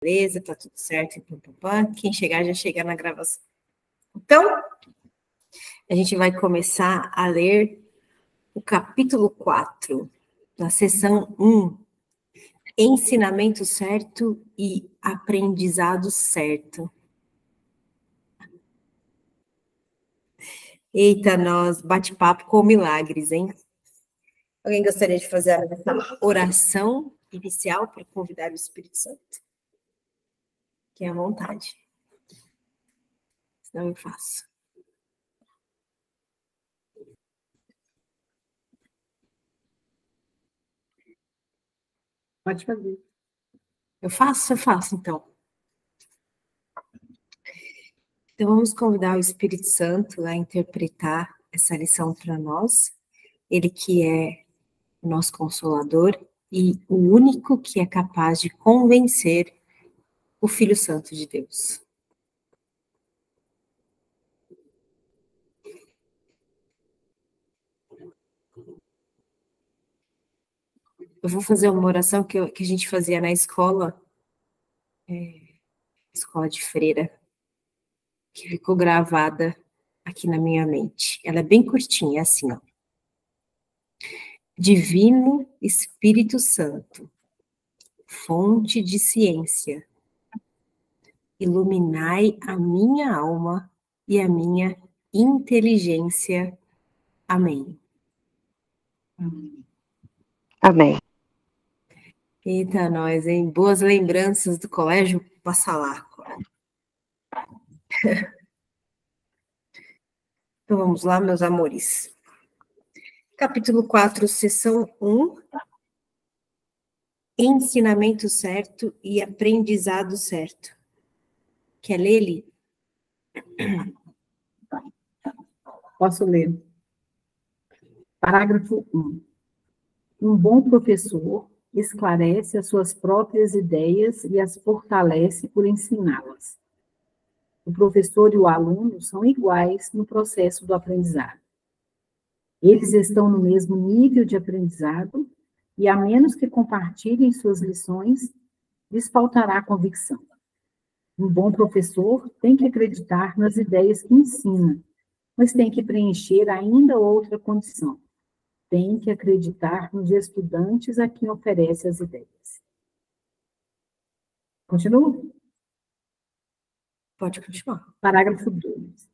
Beleza, tá tudo certo. Quem chegar, já chega na gravação. Então, a gente vai começar a ler o capítulo 4, na seção 1, ensinamento certo e aprendizado certo. Eita, nós, bate-papo com milagres, hein? Alguém gostaria de fazer a oração inicial para convidar o Espírito Santo? Que é à vontade. Senão eu faço. Pode fazer. Eu faço, então. Então, vamos convidar o Espírito Santo a interpretar essa lição para nós. Ele que é o nosso Consolador e o único que é capaz de convencer o Filho Santo de Deus. Eu vou fazer uma oração que a gente fazia na escola, escola de freira, que ficou gravada aqui na minha mente. Ela é bem curtinha, é assim, ó. Divino Espírito Santo, fonte de ciência, iluminai a minha alma e a minha inteligência. Amém. Amém. Eita, nós, hein? Boas lembranças do colégio Passalaco. Então vamos lá, meus amores. Capítulo 4, seção 1. Ensinamento certo e aprendizado certo. Quer ler, Li? Posso ler. Parágrafo 1. Um bom professor esclarece as suas próprias ideias e as fortalece por ensiná-las. O professor e o aluno são iguais no processo do aprendizado. Eles estão no mesmo nível de aprendizado e, a menos que compartilhem suas lições, lhes faltará convicção. Um bom professor tem que acreditar nas ideias que ensina, mas tem que preencher ainda outra condição. Tem que acreditar nos estudantes a quem oferece as ideias. Continua? Pode continuar. Parágrafo 2.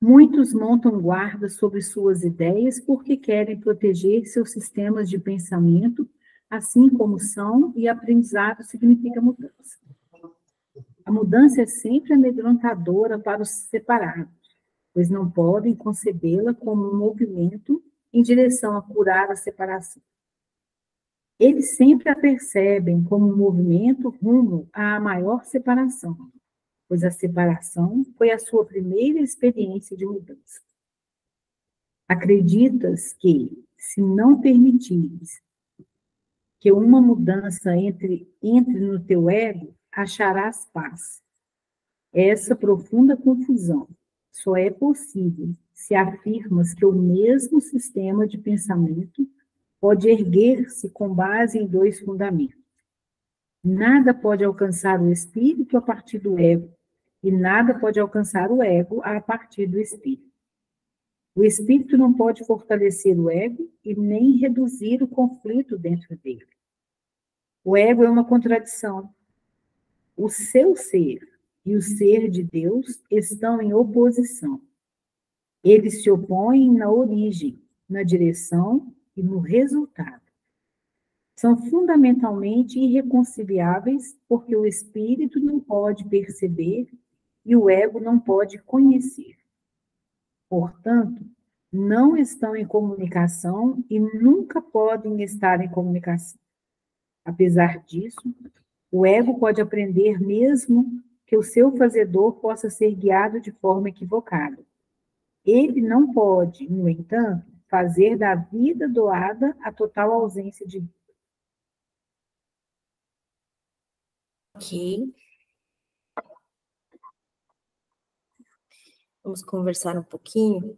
Muitos montam guarda sobre suas ideias porque querem proteger seus sistemas de pensamento, assim como são, e aprendizado significa mudança. A mudança é sempre amedrontadora para os separados, pois não podem concebê-la como um movimento em direção a curar a separação. Eles sempre a percebem como um movimento rumo à maior separação, pois a separação foi a sua primeira experiência de mudança. Acreditas que, se não permitires que uma mudança entre no teu ego, acharás paz. Essa profunda confusão só é possível se afirmas que o mesmo sistema de pensamento pode erguer-se com base em dois fundamentos. Nada pode alcançar o espírito a partir do ego, e nada pode alcançar o ego a partir do espírito. O espírito não pode fortalecer o ego e nem reduzir o conflito dentro dele. O ego é uma contradição. O seu ser e o ser de Deus estão em oposição. Eles se opõem na origem, na direção e no resultado. São fundamentalmente irreconciliáveis porque o espírito não pode perceber e o ego não pode conhecer. Portanto, não estão em comunicação e nunca podem estar em comunicação. Apesar disso, o ego pode aprender mesmo que o seu fazedor possa ser guiado de forma equivocada. Ele não pode, no entanto, fazer da vida doada a total ausência de vida. Ok. Vamos conversar um pouquinho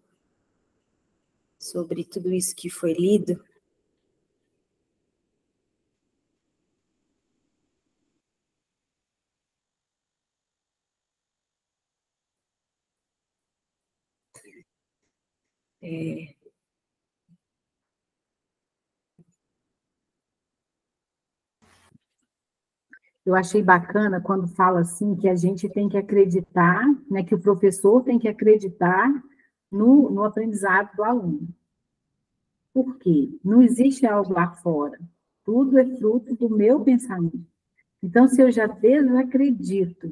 sobre tudo isso que foi lido. Eu achei bacana quando fala assim que a gente tem que acreditar, né, que o professor tem que acreditar no aprendizado do aluno. Por quê? Não existe algo lá fora. Tudo é fruto do meu pensamento. Então, se eu já desacredito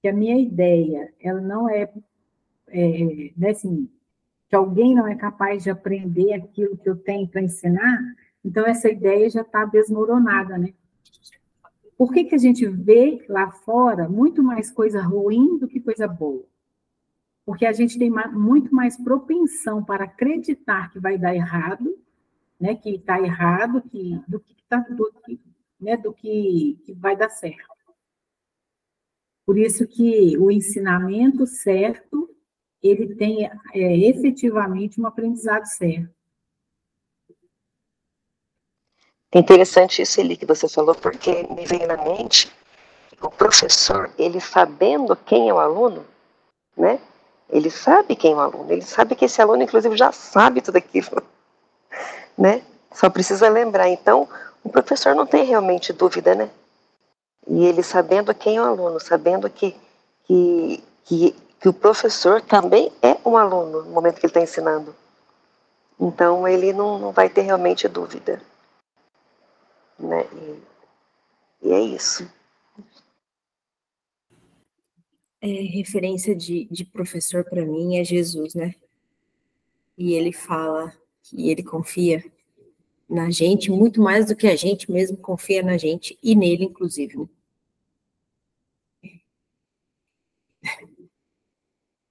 que a minha ideia, ela não né, assim, que alguém não é capaz de aprender aquilo que eu tenho para ensinar, então essa ideia já está desmoronada, né? Por que a gente vê lá fora muito mais coisa ruim do que coisa boa? Porque a gente tem muito mais propensão para acreditar que vai dar errado, né, que está errado, do que vai dar certo. Por isso que o ensinamento certo, ele tem efetivamente um aprendizado certo. É interessante isso, Eli, que você falou, porque me veio na mente o professor, ele sabendo quem é o aluno, né? Ele sabe quem é o aluno, ele sabe que esse aluno, inclusive, já sabe tudo aquilo, né? Só precisa lembrar. Então, o professor não tem realmente dúvida, né? E ele sabendo quem é o aluno, sabendo que o professor também é um aluno no momento que ele está ensinando. Então, ele não vai ter realmente dúvida, né? E é isso. Referência de professor para mim é Jesus, né? E ele fala que ele confia na gente muito mais do que a gente mesmo confia na gente e nele, inclusive.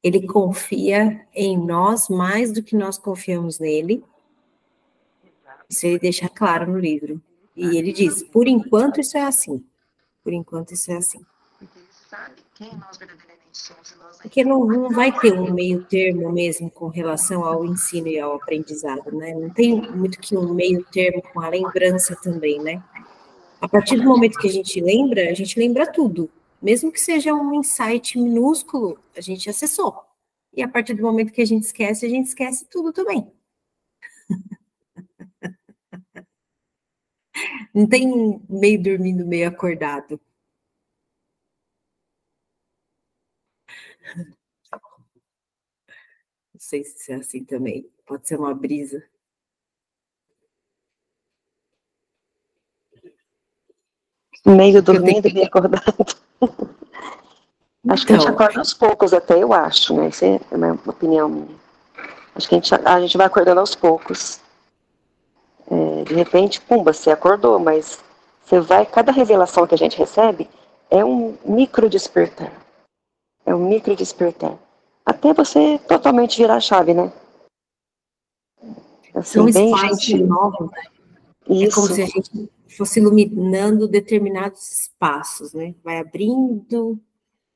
Ele confia em nós mais do que nós confiamos nele. Isso ele deixa claro no livro. E ele diz, por enquanto isso é assim. Por enquanto isso é assim. Porque ele sabe quem nós verdadeiramente somos. Porque não vai ter um meio termo mesmo com relação ao ensino e ao aprendizado, né? Não tem muito que um meio termo com a lembrança também, né? A partir do momento que a gente lembra tudo. Mesmo que seja um insight minúsculo, a gente acessou. E a partir do momento que a gente esquece tudo também. Não tem meio dormindo, meio acordado. Não sei se é assim também. Pode ser uma brisa. Meio dormindo e meio acordado. Acho que a gente Então, acorda aos poucos até, eu acho, né? Isso é uma opinião minha. Acho que a gente vai acordando aos poucos. De repente, pumba, você acordou, mas cada revelação que a gente recebe é um micro despertar. É um micro despertar. Até você totalmente virar a chave, né? Assim, são bem espaços gentil. novos, né? É como Isso. se a gente fosse iluminando determinados espaços, né? Vai abrindo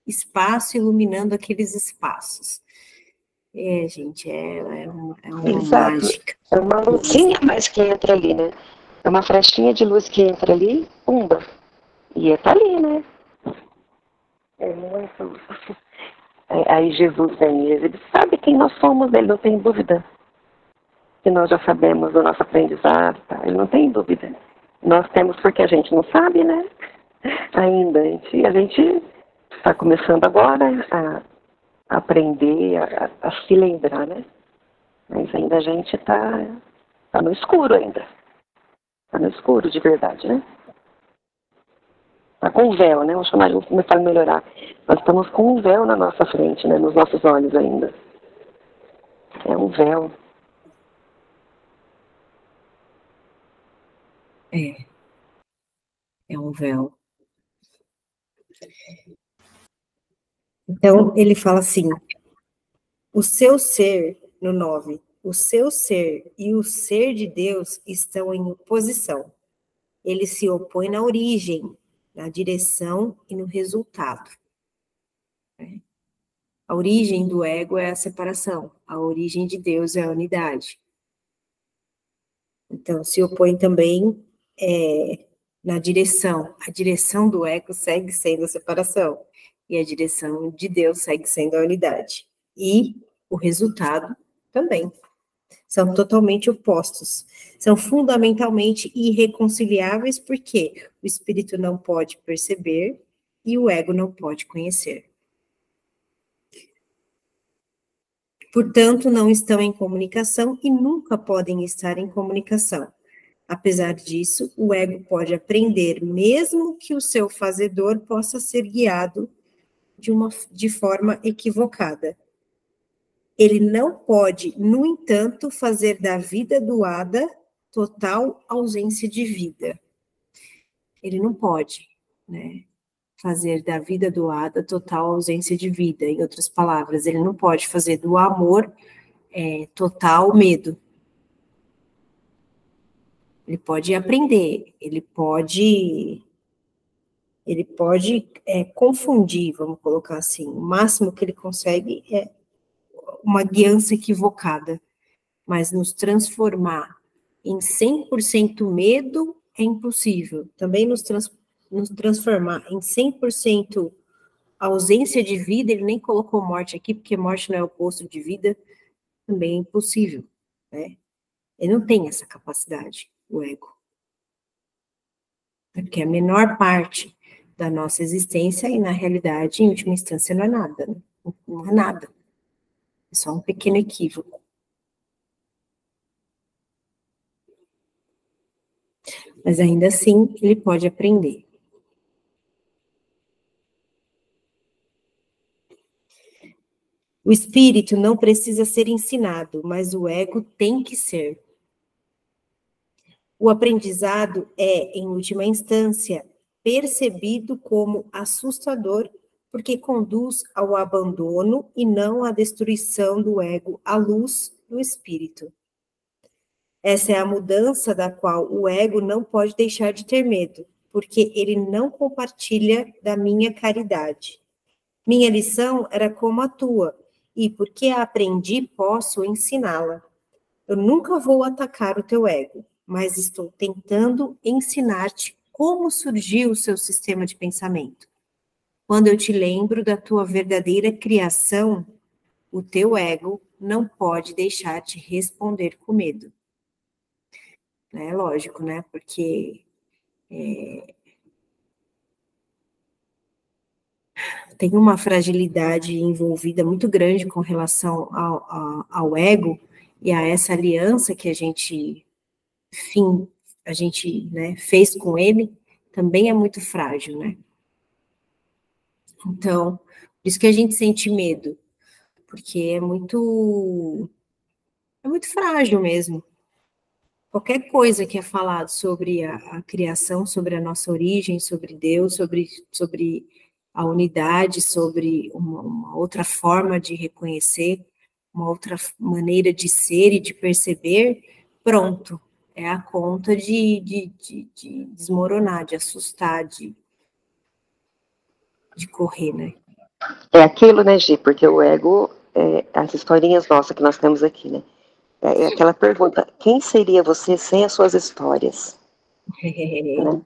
espaço, iluminando aqueles espaços. Gente, é uma Exato. mágica. É uma luzinha a mais que entra ali, né? É uma flechinha de luz que entra ali, pumba. E tá ali, né? É muito. Aí Jesus vem, ele sabe quem nós somos, ele não tem dúvida que nós já sabemos do nosso aprendizado, tá? Ele não tem dúvida. Nós temos porque a gente não sabe, né? Ainda. A gente está começando agora a aprender, a se lembrar, né? Mas ainda a gente tá no escuro ainda. Tá no escuro de verdade, né? Tá com um véu, né? Vou chamar, vou começar a melhorar. Nós estamos com um véu na nossa frente, né? Nos nossos olhos ainda. É um véu. É um véu. Então, ele fala assim, o seu ser, no 9, o seu ser e o ser de Deus estão em oposição. Ele se opõe na origem, na direção e no resultado. A origem do ego é a separação, a origem de Deus é a unidade. Então, se opõe também na direção. A direção do ego segue sendo a separação, e a direção de Deus segue sendo a unidade. E o resultado também. São totalmente opostos. São fundamentalmente irreconciliáveis porque o espírito não pode perceber e o ego não pode conhecer. Portanto, não estão em comunicação e nunca podem estar em comunicação. Apesar disso, o ego pode aprender, mesmo que o seu fazedor possa ser guiado de forma equivocada. Ele não pode, no entanto, fazer da vida doada total ausência de vida. Ele não pode, né, fazer da vida doada total ausência de vida. Em outras palavras, ele não pode fazer do amor total medo. Ele pode aprender, ele pode confundir, vamos colocar assim. O máximo que ele consegue é uma guiança equivocada, mas nos transformar em 100% medo é impossível. Também nos transformar em 100% ausência de vida, ele nem colocou morte aqui, porque morte não é o oposto de vida, também é impossível, né? Ele não tem essa capacidade, o ego. Porque a menor parte da nossa existência, e na realidade, em última instância, não é nada, né? Não é nada. É só um pequeno equívoco. Mas ainda assim, ele pode aprender. O espírito não precisa ser ensinado, mas o ego tem que ser. O aprendizado é, em última instância, percebido como assustador, porque conduz ao abandono e não à destruição do ego à luz do espírito. Essa é a mudança da qual o ego não pode deixar de ter medo, porque ele não compartilha da minha caridade. Minha lição era como a tua, e porque a aprendi, posso ensiná-la. Eu nunca vou atacar o teu ego, mas estou tentando ensinar-te como surgiu o seu sistema de pensamento. Quando eu te lembro da tua verdadeira criação, o teu ego não pode deixar te responder com medo. É lógico, né? Porque tem uma fragilidade envolvida muito grande com relação ao ego e a essa aliança que a gente né, fez com ele, também é muito frágil, né? Então, por isso que a gente sente medo, porque é muito frágil mesmo. Qualquer coisa que é falado sobre a criação, sobre a nossa origem, sobre Deus, sobre a unidade, sobre uma outra forma de reconhecer, uma outra maneira de ser e de perceber, pronto, é a conta de desmoronar, de assustar, de correr, né? É aquilo, né, Gi? Porque o ego, as historinhas nossas que nós temos aqui, né? É aquela pergunta, quem seria você sem as suas histórias? Né?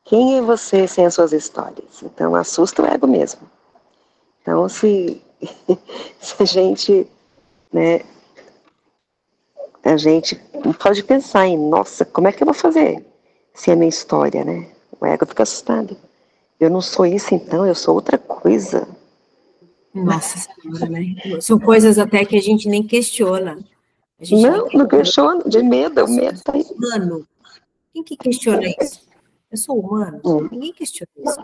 Quem é você sem as suas histórias? Então, assusta o ego mesmo. Então, se a gente, né, a gente pode pensar em, nossa, como é que eu vou fazer se é minha história, né? O ego fica assustado. Eu não sou isso, então, eu sou outra coisa. Nossa Senhora, né? São coisas até que a gente nem questiona. A gente não questiona, de medo, o medo tá aí. Humano. Quem que questiona isso? Eu sou humano? Ninguém questiona isso.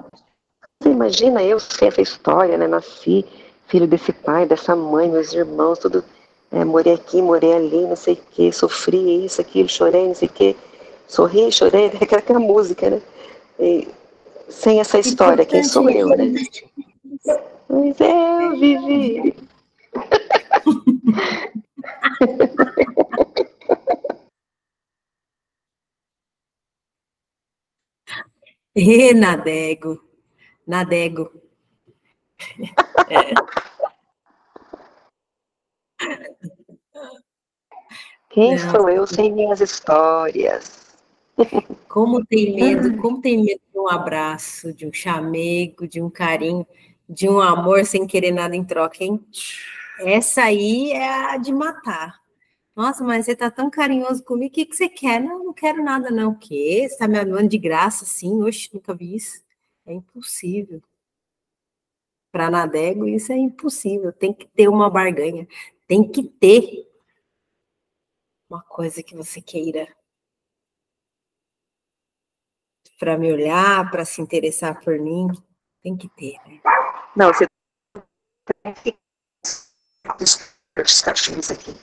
Você imagina eu sem essa história, né? Nasci filho desse pai, dessa mãe, meus irmãos, tudo. Morei aqui, morei ali, não sei o que, sofri isso, aquilo, chorei, não sei o que, sorri, chorei, aquela música, né? E, sem essa história, quem sou eu, né? Mas eu vivi. Nadego. Quem sou eu sem minhas histórias? Como tem medo de um abraço, de um chamego, de um carinho, de um amor sem querer nada em troca, hein? Essa aí é a de matar. Nossa, mas você tá tão carinhoso comigo, o que você quer? Não, não quero nada, não. O quê? Você tá me amando de graça, assim? Oxe, nunca vi isso. É impossível. Para Nadego, isso é impossível. Tem que ter uma barganha. Tem que ter uma coisa que você queira para me olhar, para se interessar por mim. Tem que ter, né? Não, você tem que os cachorros aqui.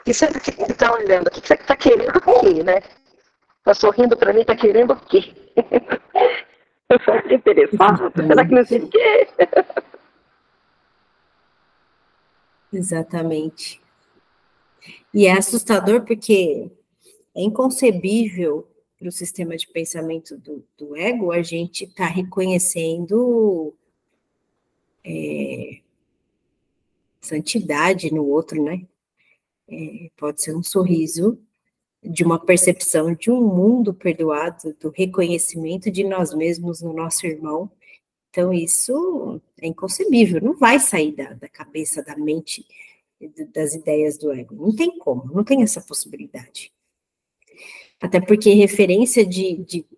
E sempre que ele tá olhando, o que você tá querendo o quê, né? Tá sorrindo para mim, tá querendo o quê? Será que é interessado? Será que não sei o quê? Exatamente. E é assustador porque é inconcebível para o sistema de pensamento do ego a gente estar reconhecendo santidade no outro, né? Pode ser um sorriso de uma percepção de um mundo perdoado, do reconhecimento de nós mesmos no nosso irmão. Então, isso é inconcebível, não vai sair da cabeça, da mente, das ideias do ego. Não tem como, não tem essa possibilidade. Até porque referência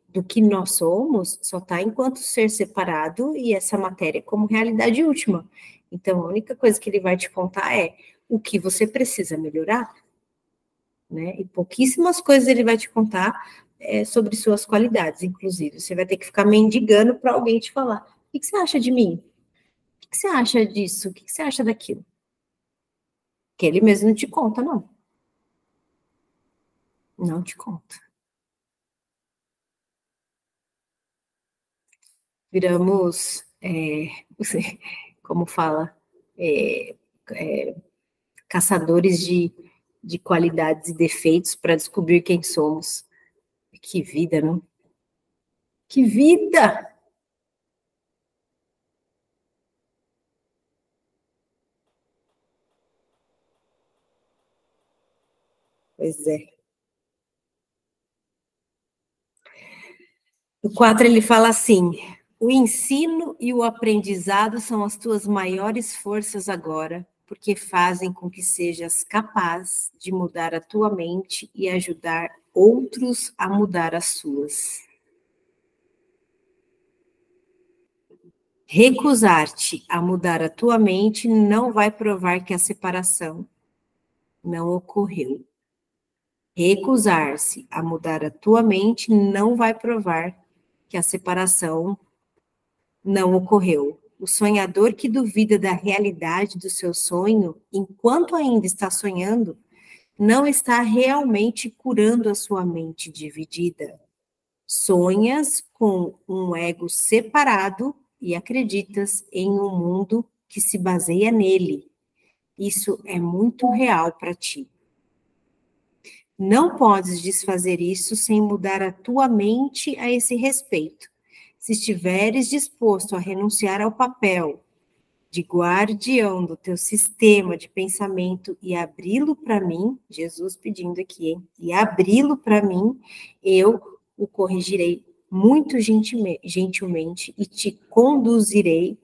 do que nós somos só está enquanto ser separado e essa matéria como realidade última. Então, a única coisa que ele vai te contar é o que você precisa melhorar, né? E pouquíssimas coisas ele vai te contar sobre suas qualidades, inclusive. Você vai ter que ficar mendigando para alguém te falar: o que você acha de mim? O que você acha disso? O que você acha daquilo? Que ele mesmo não te conta, não. Não te conta. Viramos, como fala, caçadores de qualidades e defeitos para descobrir quem somos. Que vida, não? Que vida! Pois é. No 4 ele fala assim: o ensino e o aprendizado são as tuas maiores forças agora, porque fazem com que sejas capaz de mudar a tua mente e ajudar outros a mudar as suas. Recusar-te a mudar a tua mente não vai provar que a separação não ocorreu. Recusar-se a mudar a tua mente não vai provar que a separação não ocorreu. O sonhador que duvida da realidade do seu sonho, enquanto ainda está sonhando, não está realmente curando a sua mente dividida. Sonhas com um ego separado e acreditas em um mundo que se baseia nele. Isso é muito real para ti. Não podes desfazer isso sem mudar a tua mente a esse respeito. Se estiveres disposto a renunciar ao papel de guardião do teu sistema de pensamento e abri-lo para mim, Jesus pedindo aqui, hein? E abri-lo para mim, eu o corrigirei muito gentilmente e te conduzirei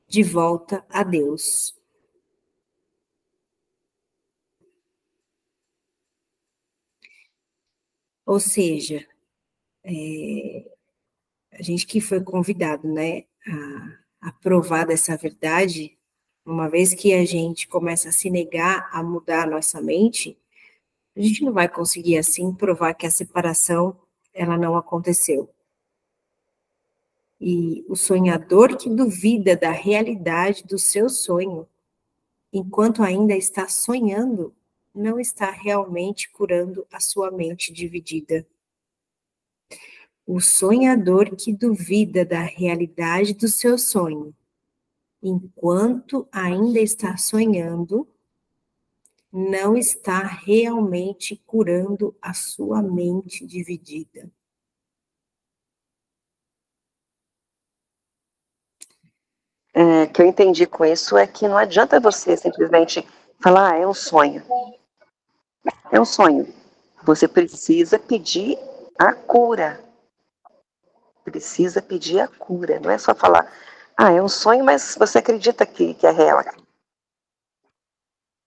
de volta a Deus. Ou seja, a gente que foi convidado, né, a provar dessa verdade, uma vez que a gente começa a se negar a mudar a nossa mente, a gente não vai conseguir, assim, provar que a separação, ela não aconteceu. E o sonhador que duvida da realidade do seu sonho, enquanto ainda está sonhando, não está realmente curando a sua mente dividida. O sonhador que duvida da realidade do seu sonho, enquanto ainda está sonhando, não está realmente curando a sua mente dividida. Que eu entendi com isso é que não adianta você simplesmente falar, é um sonho. É um sonho. Você precisa pedir a cura. Precisa pedir a cura. Não é só falar, é um sonho, mas você acredita que é real.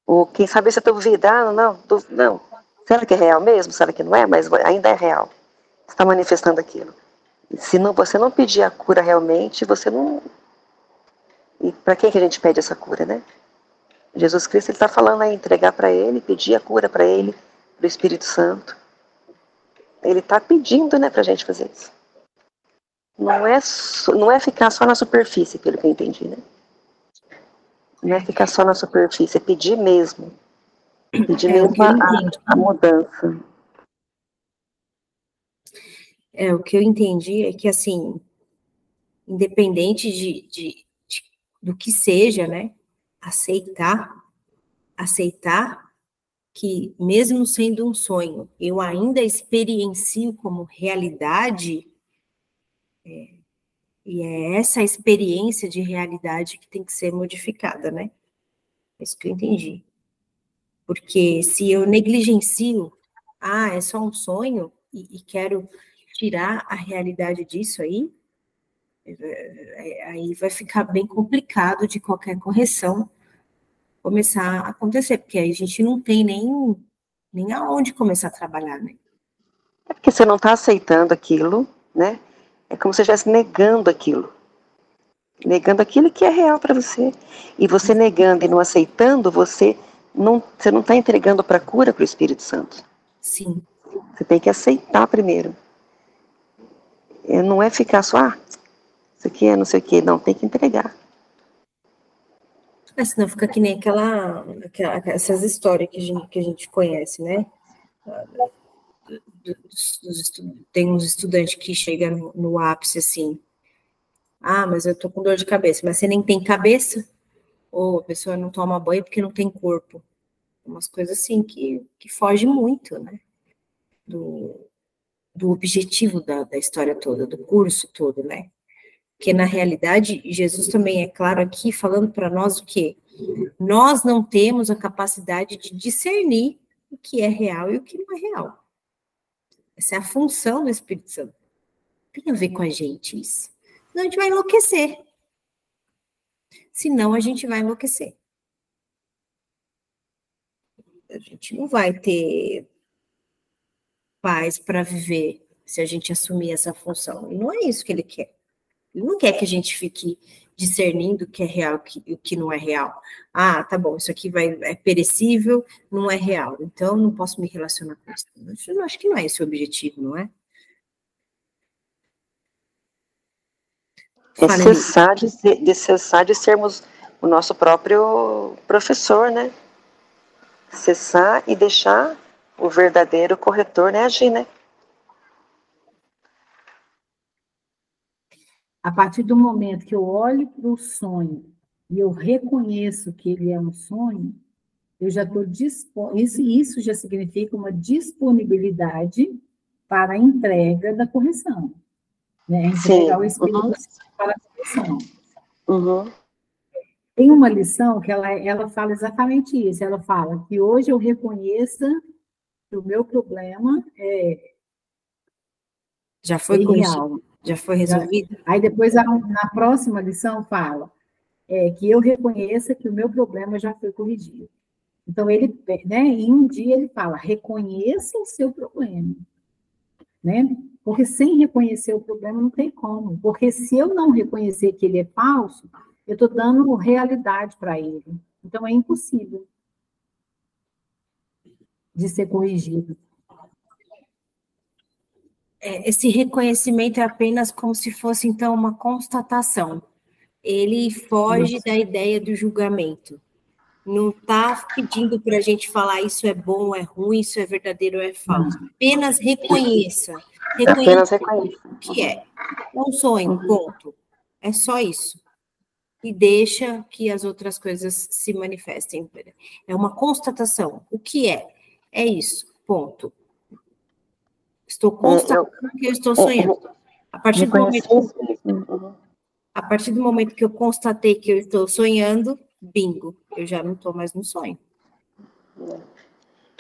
Ou quem sabe você duvida, não. Será que é real mesmo? Será que não é? Mas ainda é real. Você está manifestando aquilo. Se não, você não pedir a cura realmente, você não... E para quem que a gente pede essa cura, né? Jesus Cristo, ele está falando aí, entregar para ele, pedir a cura para ele, do Espírito Santo. Ele está pedindo, né, para a gente fazer isso. Não é ficar só na superfície, pelo que eu entendi, né? Não é ficar só na superfície, é pedir mesmo. Pedir mesmo a mudança. O que eu entendi é que, assim, independente do que seja, né, aceitar que, mesmo sendo um sonho, eu ainda experiencio como realidade, e é essa experiência de realidade que tem que ser modificada, né? É isso que eu entendi. Porque se eu negligencio, é só um sonho, e quero tirar a realidade disso aí vai ficar bem complicado de qualquer correção começar a acontecer, porque aí a gente não tem nem aonde começar a trabalhar, né? É porque você não está aceitando aquilo, né? É como se você estivesse negando aquilo. Negando aquilo que é real para você. E você negando e não aceitando, você não está entregando para a cura para o Espírito Santo. Sim. Você tem que aceitar primeiro. Não é ficar só, isso aqui é não sei o quê. Não, tem que entregar. Senão fica que nem essas histórias que a gente conhece, né? Tem uns estudantes que chegam no ápice assim, mas eu tô com dor de cabeça, mas você nem tem cabeça? Ou a pessoa não toma banho porque não tem corpo? Umas coisas assim que fogem muito, né? Do objetivo da história toda, do curso todo, né? Porque, na realidade, Jesus também é claro aqui, falando para nós o quê? Nós não temos a capacidade de discernir o que é real e o que não é real. Essa é a função do Espírito Santo. Tem a ver com a gente isso. Senão a gente vai enlouquecer. Senão a gente vai enlouquecer. A gente não vai ter paz para viver se a gente assumir essa função. E não é isso que ele quer. Ele não quer que a gente fique discernindo o que é real e o que não é real. Tá bom, isso aqui é perecível, não é real, então não posso me relacionar com isso. Eu acho que não é esse o objetivo, não é? É cessar de sermos o nosso próprio professor, né? Cessar e deixar o verdadeiro corretor, né, agir, né? A partir do momento que eu olho para o sonho e eu reconheço que ele é um sonho, eu já estou disposto. Isso já significa uma disponibilidade para a entrega da correção. Né? Entregar o Espírito para a correção. Uhum. Tem uma lição que ela fala exatamente isso. Ela fala que hoje eu reconheça que o meu problema já foi real. Já foi resolvido? Aí depois, na próxima lição, fala que eu reconheça que o meu problema já foi corrigido. Então, ele, né, em um dia ele fala, reconheça o seu problema. Né? Porque sem reconhecer o problema não tem como. Porque se eu não reconhecer que ele é falso, eu estou dando realidade para ele. Então, é impossível de ser corrigido. Esse reconhecimento é apenas como se fosse, então, uma constatação. Ele foge da ideia do julgamento. Não está pedindo para a gente falar isso é bom, é ruim, isso é verdadeiro ou é falso. Apenas reconheça. Reconheça o que é. É um sonho, ponto. É só isso. E deixa que as outras coisas se manifestem. É uma constatação. O que é? É isso, ponto. Estou constatando que eu estou sonhando. A partir do momento que eu constatei que eu estou sonhando, bingo, eu já não estou mais no sonho.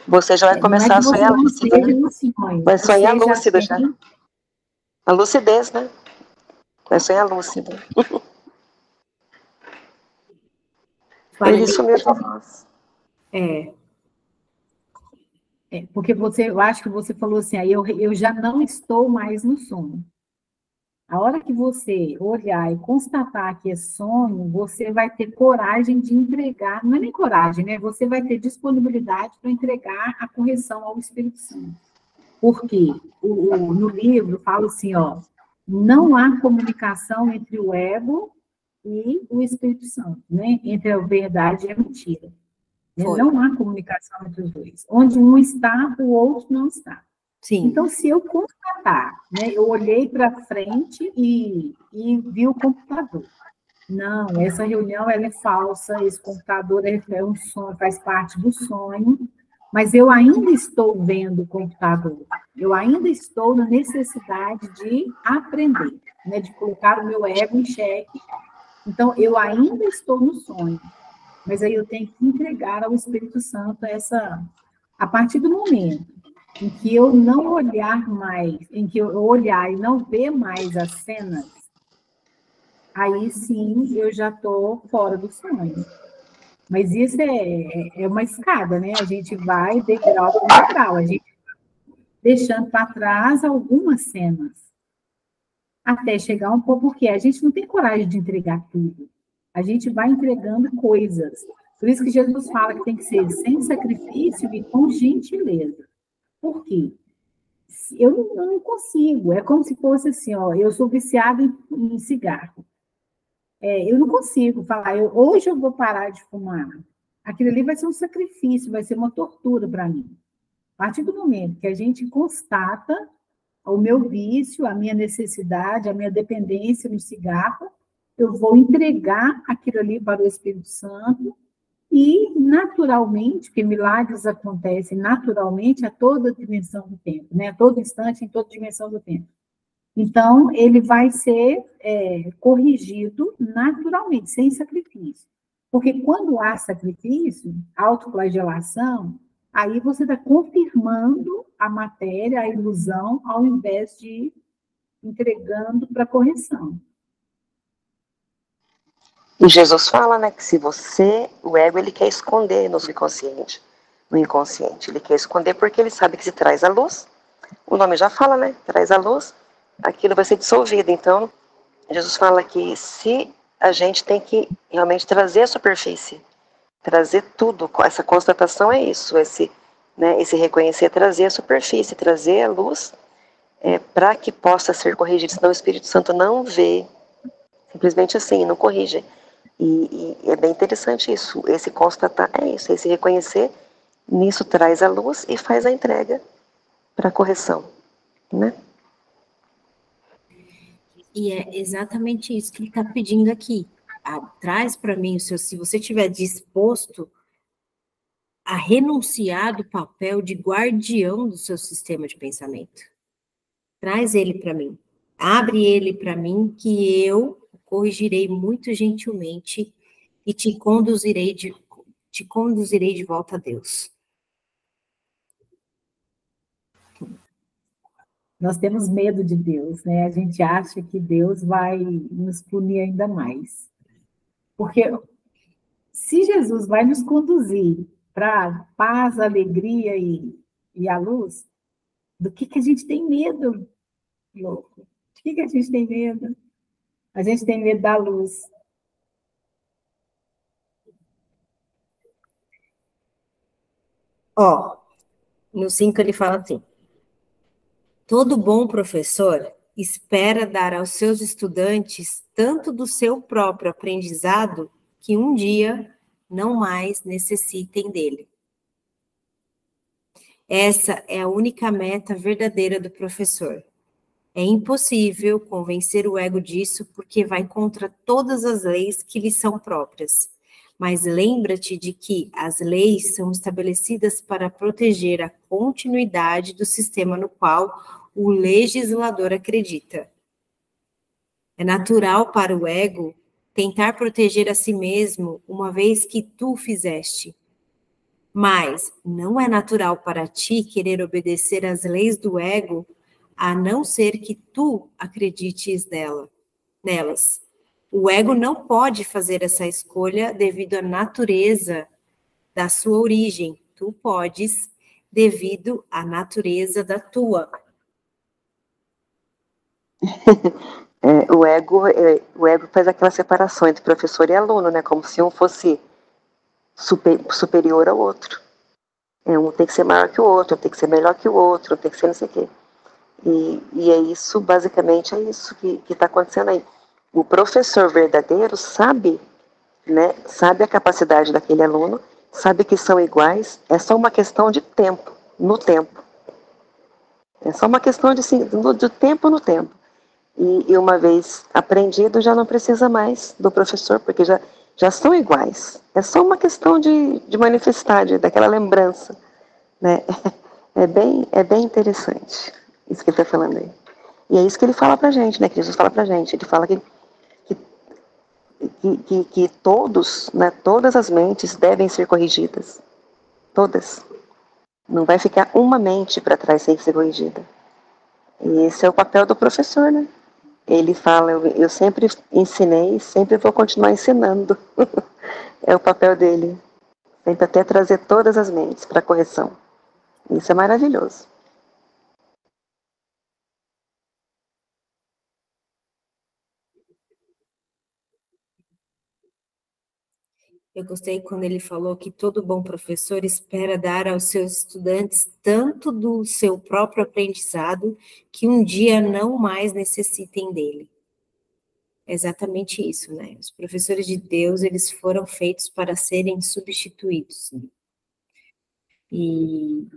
Você já vai começar a sonhar lúcido, né? Vai sonhar lúcido já. A lucidez, né? Vai sonhar lúcido. É isso mesmo. Porque eu acho que você falou assim, aí eu já não estou mais no sonho. A hora que você olhar e constatar que é sonho, você vai ter coragem de entregar, não é nem coragem, né? Você vai ter disponibilidade para entregar a correção ao Espírito Santo. Porque no livro fala assim, ó, não há comunicação entre o ego e o Espírito Santo, né? Entre a verdade e a mentira. Não há comunicação entre os dois. Onde um está, o outro não está. Sim. Então, se eu constatar, né, eu olhei para frente e vi o computador. Não, essa reunião ela é falsa, esse computador é um sonho, faz parte do sonho, mas eu ainda estou vendo o computador. Eu ainda estou na necessidade de aprender, né, de colocar o meu ego em xeque. Então, eu ainda estou no sonho. Mas aí eu tenho que entregar ao Espírito Santo a partir do momento em que eu não olhar mais, em que eu olhar e não ver mais as cenas, aí sim eu já estou fora do sonho. Mas isso é uma escada, né? A gente vai degrau por degrau, a gente deixando para trás algumas cenas, até chegar um pouco, porque a gente não tem coragem de entregar tudo. A gente vai entregando coisas. Por isso que Jesus fala que tem que ser sem sacrifício e com gentileza. Por quê? Eu não consigo. É como se fosse assim, ó, eu sou viciada em cigarro. Eu não consigo falar, hoje eu vou parar de fumar. Aquilo ali vai ser um sacrifício, vai ser uma tortura para mim. A partir do momento que a gente constata o meu vício, a minha necessidade, a minha dependência no cigarro, eu vou entregar aquilo ali para o Espírito Santo e, naturalmente, porque milagres acontecem naturalmente a toda dimensão do tempo, né? A todo instante, em toda dimensão do tempo. Então, ele vai ser corrigido naturalmente, sem sacrifício. Porque quando há sacrifício, autoflagelação, aí você está confirmando a matéria, a ilusão, ao invés de entregando para correção. E Jesus fala, né, que se o ego, ele quer esconder no inconsciente. Ele quer esconder porque ele sabe que se traz a luz, o nome já fala, né, traz a luz, aquilo vai ser dissolvido. Então, Jesus fala que se a gente tem que realmente trazer a superfície, trazer tudo, essa constatação é isso, esse reconhecer, trazer a superfície, trazer a luz, para que possa ser corrigido, senão o Espírito Santo não vê, simplesmente assim, não corrige. E é bem interessante isso, esse constatar é isso, esse reconhecer, nisso traz a luz e faz a entrega para a correção, né? E é exatamente isso que ele está pedindo aqui. Traz para mim, se você estiver disposto a renunciar do papel de guardião do seu sistema de pensamento. Traz ele para mim. Abre ele para mim, que eu corrigirei muito gentilmente e te conduzirei de volta a Deus. Nós temos medo de Deus, né? A gente acha que Deus vai nos punir ainda mais. Porque se Jesus vai nos conduzir para paz, alegria e a luz, do que a gente tem medo, louco? De que a gente tem medo? A gente tem medo da luz. No 5 ele fala assim: todo bom professor espera dar aos seus estudantes tanto do seu próprio aprendizado que um dia não mais necessitem dele. Essa é a única meta verdadeira do professor. É impossível convencer o ego disso porque vai contra todas as leis que lhe são próprias. Mas lembra-te de que as leis são estabelecidas para proteger a continuidade do sistema no qual o legislador acredita. É natural para o ego tentar proteger a si mesmo uma vez que tu o fizeste. Mas não é natural para ti querer obedecer às leis do ego, a não ser que tu acredites nelas. O ego não pode fazer essa escolha devido à natureza da sua origem. Tu podes, devido à natureza da tua. O ego faz aquela separação entre professor e aluno, né? Como se um fosse superior ao outro. Um tem que ser maior que o outro, um tem que ser melhor que o outro, um tem que ser não sei o quê. E é isso, basicamente, é isso que está acontecendo aí. O professor verdadeiro sabe, né? Sabe a capacidade daquele aluno, sabe que são iguais, é só uma questão de tempo, no tempo. É só uma questão de tempo no tempo. E uma vez aprendido, já não precisa mais do professor, porque já são iguais. É só uma questão de manifestar, daquela lembrança. Né? É bem interessante isso que ele está falando aí. E é isso que ele fala pra gente, né? Que Jesus fala pra gente. Ele fala que todos, né, todas as mentes devem ser corrigidas. Todas. Não vai ficar uma mente para trás sem ser corrigida. E esse é o papel do professor, né? Ele fala, eu sempre ensinei, sempre vou continuar ensinando. É o papel dele. Sempre até trazer todas as mentes para correção. Isso é maravilhoso. Eu gostei quando ele falou que todo bom professor espera dar aos seus estudantes tanto do seu próprio aprendizado que um dia não mais necessitem dele. É exatamente isso, né? Os professores de Deus, eles foram feitos para serem substituídos. Né? E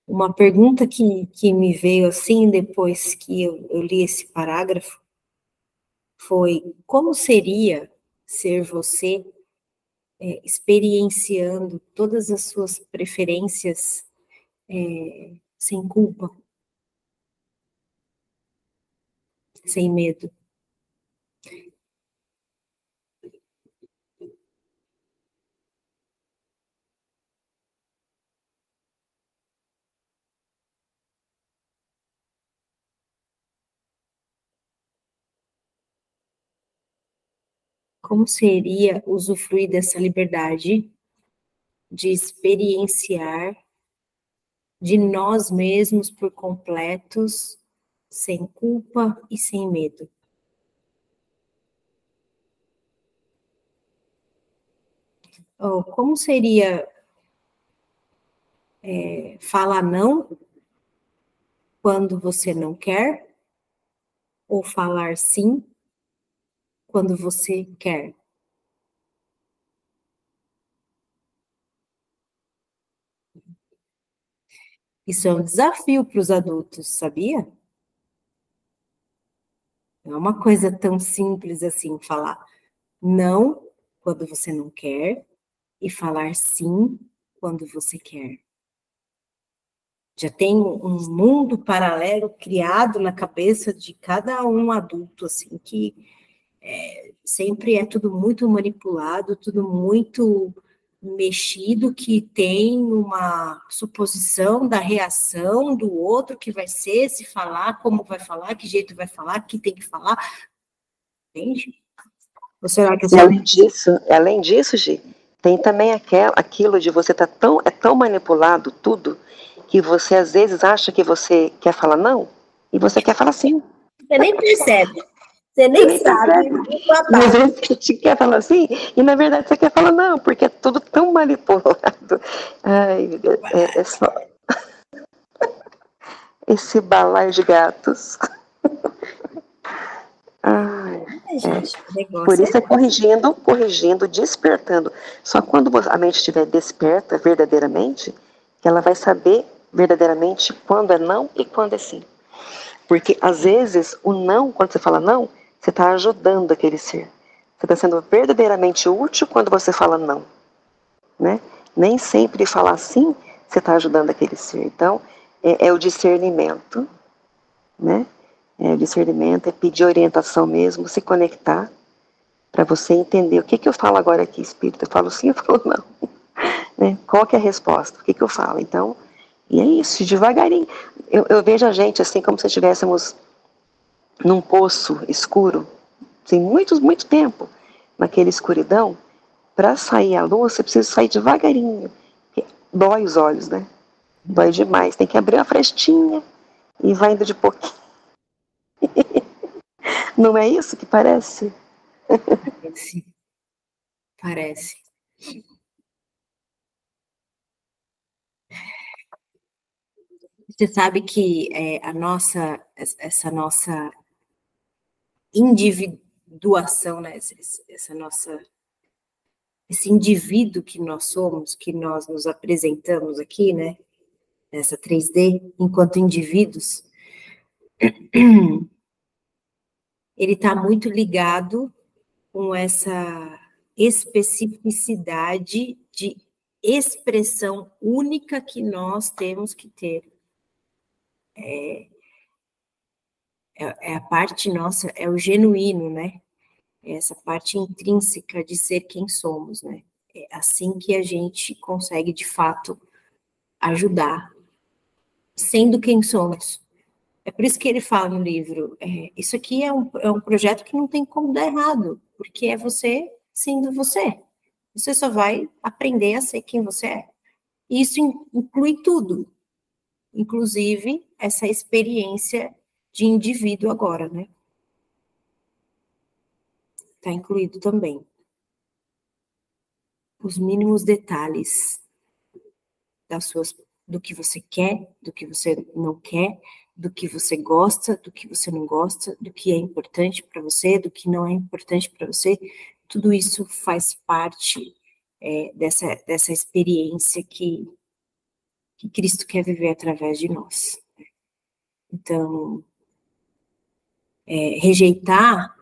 uma pergunta que me veio assim, depois que eu li esse parágrafo, foi: como seria ser você experienciando todas as suas preferências sem culpa, sem medo? Como seria usufruir dessa liberdade de experienciar de nós mesmos por completos, sem culpa e sem medo? Ou como seria falar não quando você não quer, ou falar sim quando você quer? Isso é um desafio para os adultos, sabia? Não é uma coisa tão simples assim, falar não quando você não quer e falar sim quando você quer. Já tem um mundo paralelo criado na cabeça de cada um adulto, assim, que sempre é tudo muito manipulado, tudo muito mexido, que tem uma suposição da reação do outro que vai ser, se falar, como vai falar, que jeito vai falar, que tem que falar, entende? Ou será que Além disso, Gi, tem também aquilo de você é tão manipulado tudo, que você às vezes acha que você quer falar não, e você quer falar sim. Você nem percebe. Você nem sabe. E às vezes você te quer falar assim, e na verdade você quer falar não, porque é tudo tão manipulado. Ai, é só esse balaio de gatos. Ai, gente, por isso é corrigindo, despertando. Só quando a mente estiver desperta verdadeiramente, que ela vai saber verdadeiramente quando é não e quando é sim. Porque às vezes o não, quando você fala não, você está ajudando aquele ser. Você está sendo verdadeiramente útil quando você fala não. Né? Nem sempre falar sim, você está ajudando aquele ser. Então, é o discernimento, né? O discernimento é pedir orientação mesmo, se conectar, para você entender o que eu falo agora aqui, espírito. Eu falo sim, eu falo não. Né? Qual que é a resposta? O que eu falo? Então, e é isso, devagarinho. Eu vejo a gente assim como se estivéssemos num poço escuro, assim, muito tempo, naquela escuridão, para sair a luz, você precisa sair devagarinho. Dói os olhos, né? Dói demais. Tem que abrir uma frestinha e vai indo de pouquinho. Não é isso que parece? Parece. Parece. Você sabe que essa nossa individuação, né? Esse indivíduo que nós somos, que nós nos apresentamos aqui, né? Nessa 3D, enquanto indivíduos, ele está muito ligado com essa especificidade de expressão única que nós temos que ter. É a parte nossa, é o genuíno, né? É essa parte intrínseca de ser quem somos, né? É assim que a gente consegue, de fato, ajudar, sendo quem somos. É por isso que ele fala no livro, isso aqui é um projeto que não tem como dar errado, porque é você sendo você. Você só vai aprender a ser quem você é. E isso inclui tudo, inclusive essa experiência de indivíduo agora, né? Está incluído também. Os mínimos detalhes do que você quer, do que você não quer, do que você gosta, do que você não gosta, do que é importante para você, do que não é importante para você, tudo isso faz parte dessa experiência que Cristo quer viver através de nós. Então, rejeitar,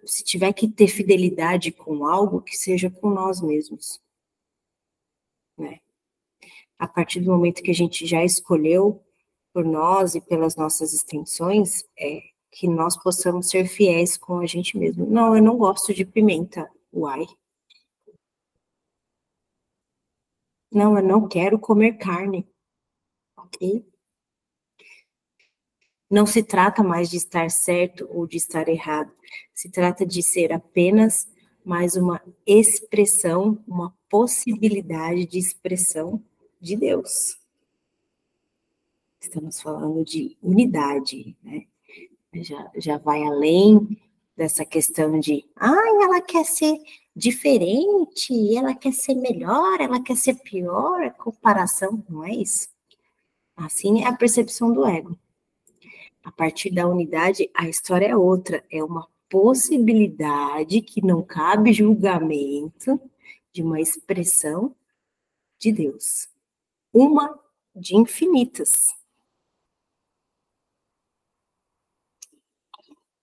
se tiver que ter fidelidade com algo, que seja com nós mesmos, né? A partir do momento que a gente já escolheu por nós e pelas nossas extensões, que nós possamos ser fiéis com a gente mesmo. Não, eu não gosto de pimenta. Uai. Não, eu não quero comer carne. Ok? Não se trata mais de estar certo ou de estar errado. Se trata de ser apenas mais uma expressão, uma possibilidade de expressão de Deus. Estamos falando de unidade, né? Já vai além dessa questão de, ela quer ser diferente, ela quer ser melhor, ela quer ser pior, a comparação, não é isso. Assim é a percepção do ego. A partir da unidade, a história é outra, é uma possibilidade que não cabe julgamento de uma expressão de Deus. Uma de infinitas.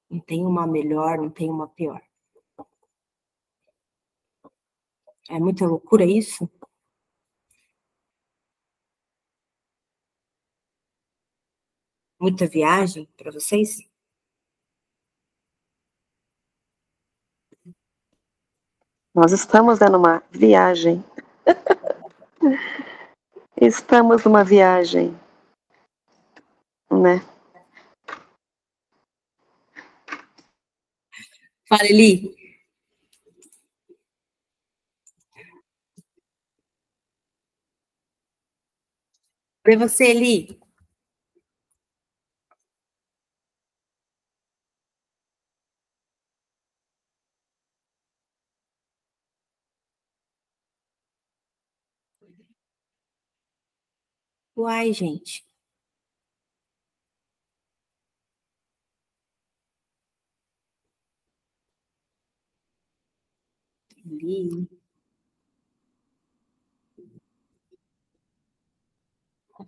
Não tem uma melhor, não tem uma pior. É muita loucura isso? Muita viagem para vocês? Nós estamos dando uma viagem. Estamos numa viagem, né? Fala, Eli. Para você, Eli. Uai, gente. Eli.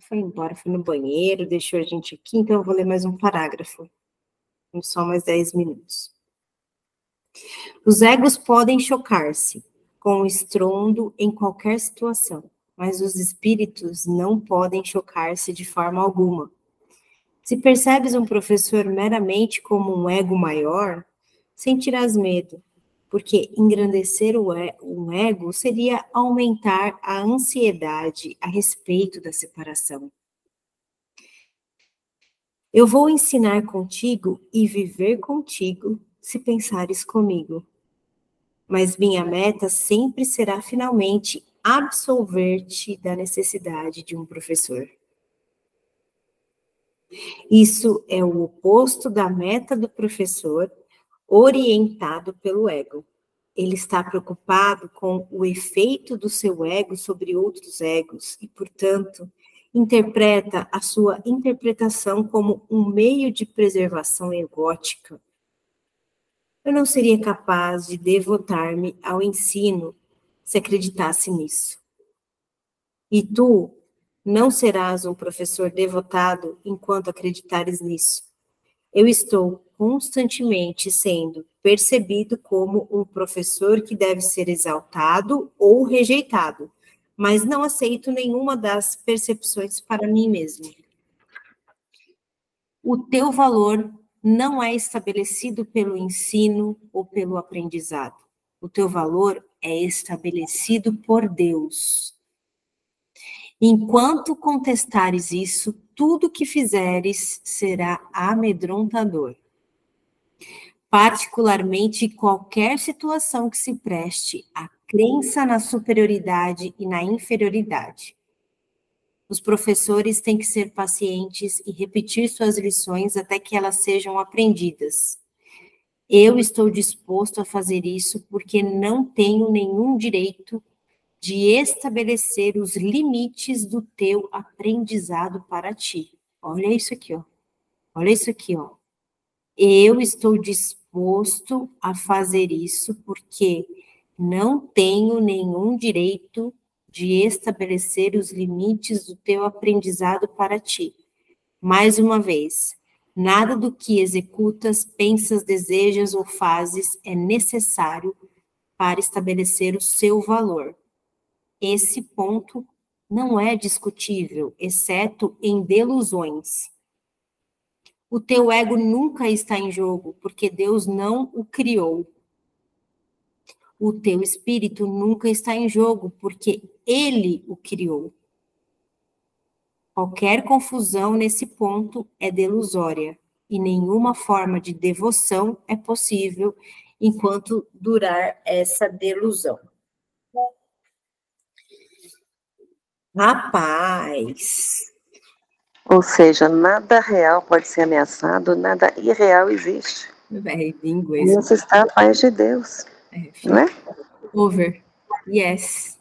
Foi embora, foi no banheiro, deixou a gente aqui, então eu vou ler mais um parágrafo. Só mais 10 minutos. Os egos podem chocar-se com o estrondo em qualquer situação, mas os espíritos não podem chocar-se de forma alguma. Se percebes um professor meramente como um ego maior, sentirás medo, porque engrandecer um ego seria aumentar a ansiedade a respeito da separação. Eu vou ensinar contigo e viver contigo, se pensares comigo. mas minha meta sempre será finalmente absolver-te da necessidade de um professor. Isso é o oposto da meta do professor orientado pelo ego. Ele está preocupado com o efeito do seu ego sobre outros egos e, portanto, interpreta a sua interpretação como um meio de preservação egótica. Eu não seria capaz de devotar-me ao ensino se acreditasse nisso. E tu não serás um professor devotado enquanto acreditares nisso. Eu estou constantemente sendo percebido como um professor que deve ser exaltado ou rejeitado, mas não aceito nenhuma das percepções para mim mesmo. O teu valor não é estabelecido pelo ensino ou pelo aprendizado. O teu valor é estabelecido por Deus. Enquanto contestares isso, tudo que fizeres será amedrontador. Particularmente qualquer situação que se preste à crença na superioridade e na inferioridade. Os professores têm que ser pacientes e repetir suas lições até que elas sejam aprendidas. Eu estou disposto a fazer isso porque não tenho nenhum direito de estabelecer os limites do teu aprendizado para ti. Olha isso aqui, ó. Olha isso aqui, ó. Eu estou disposto a fazer isso porque não tenho nenhum direito de estabelecer os limites do teu aprendizado para ti. Mais uma vez, nada do que executas, pensas, desejas ou fazes é necessário para estabelecer o seu valor. Esse ponto não é discutível, exceto em delusões. O teu ego nunca está em jogo, porque Deus não o criou. O teu espírito nunca está em jogo, porque Ele o criou. Qualquer confusão nesse ponto é delusória, e nenhuma forma de devoção é possível enquanto durar essa delusão. Rapaz! Ou seja, nada real pode ser ameaçado, nada irreal existe. Inglês. Isso está a paz de Deus, não é? Over. Yes.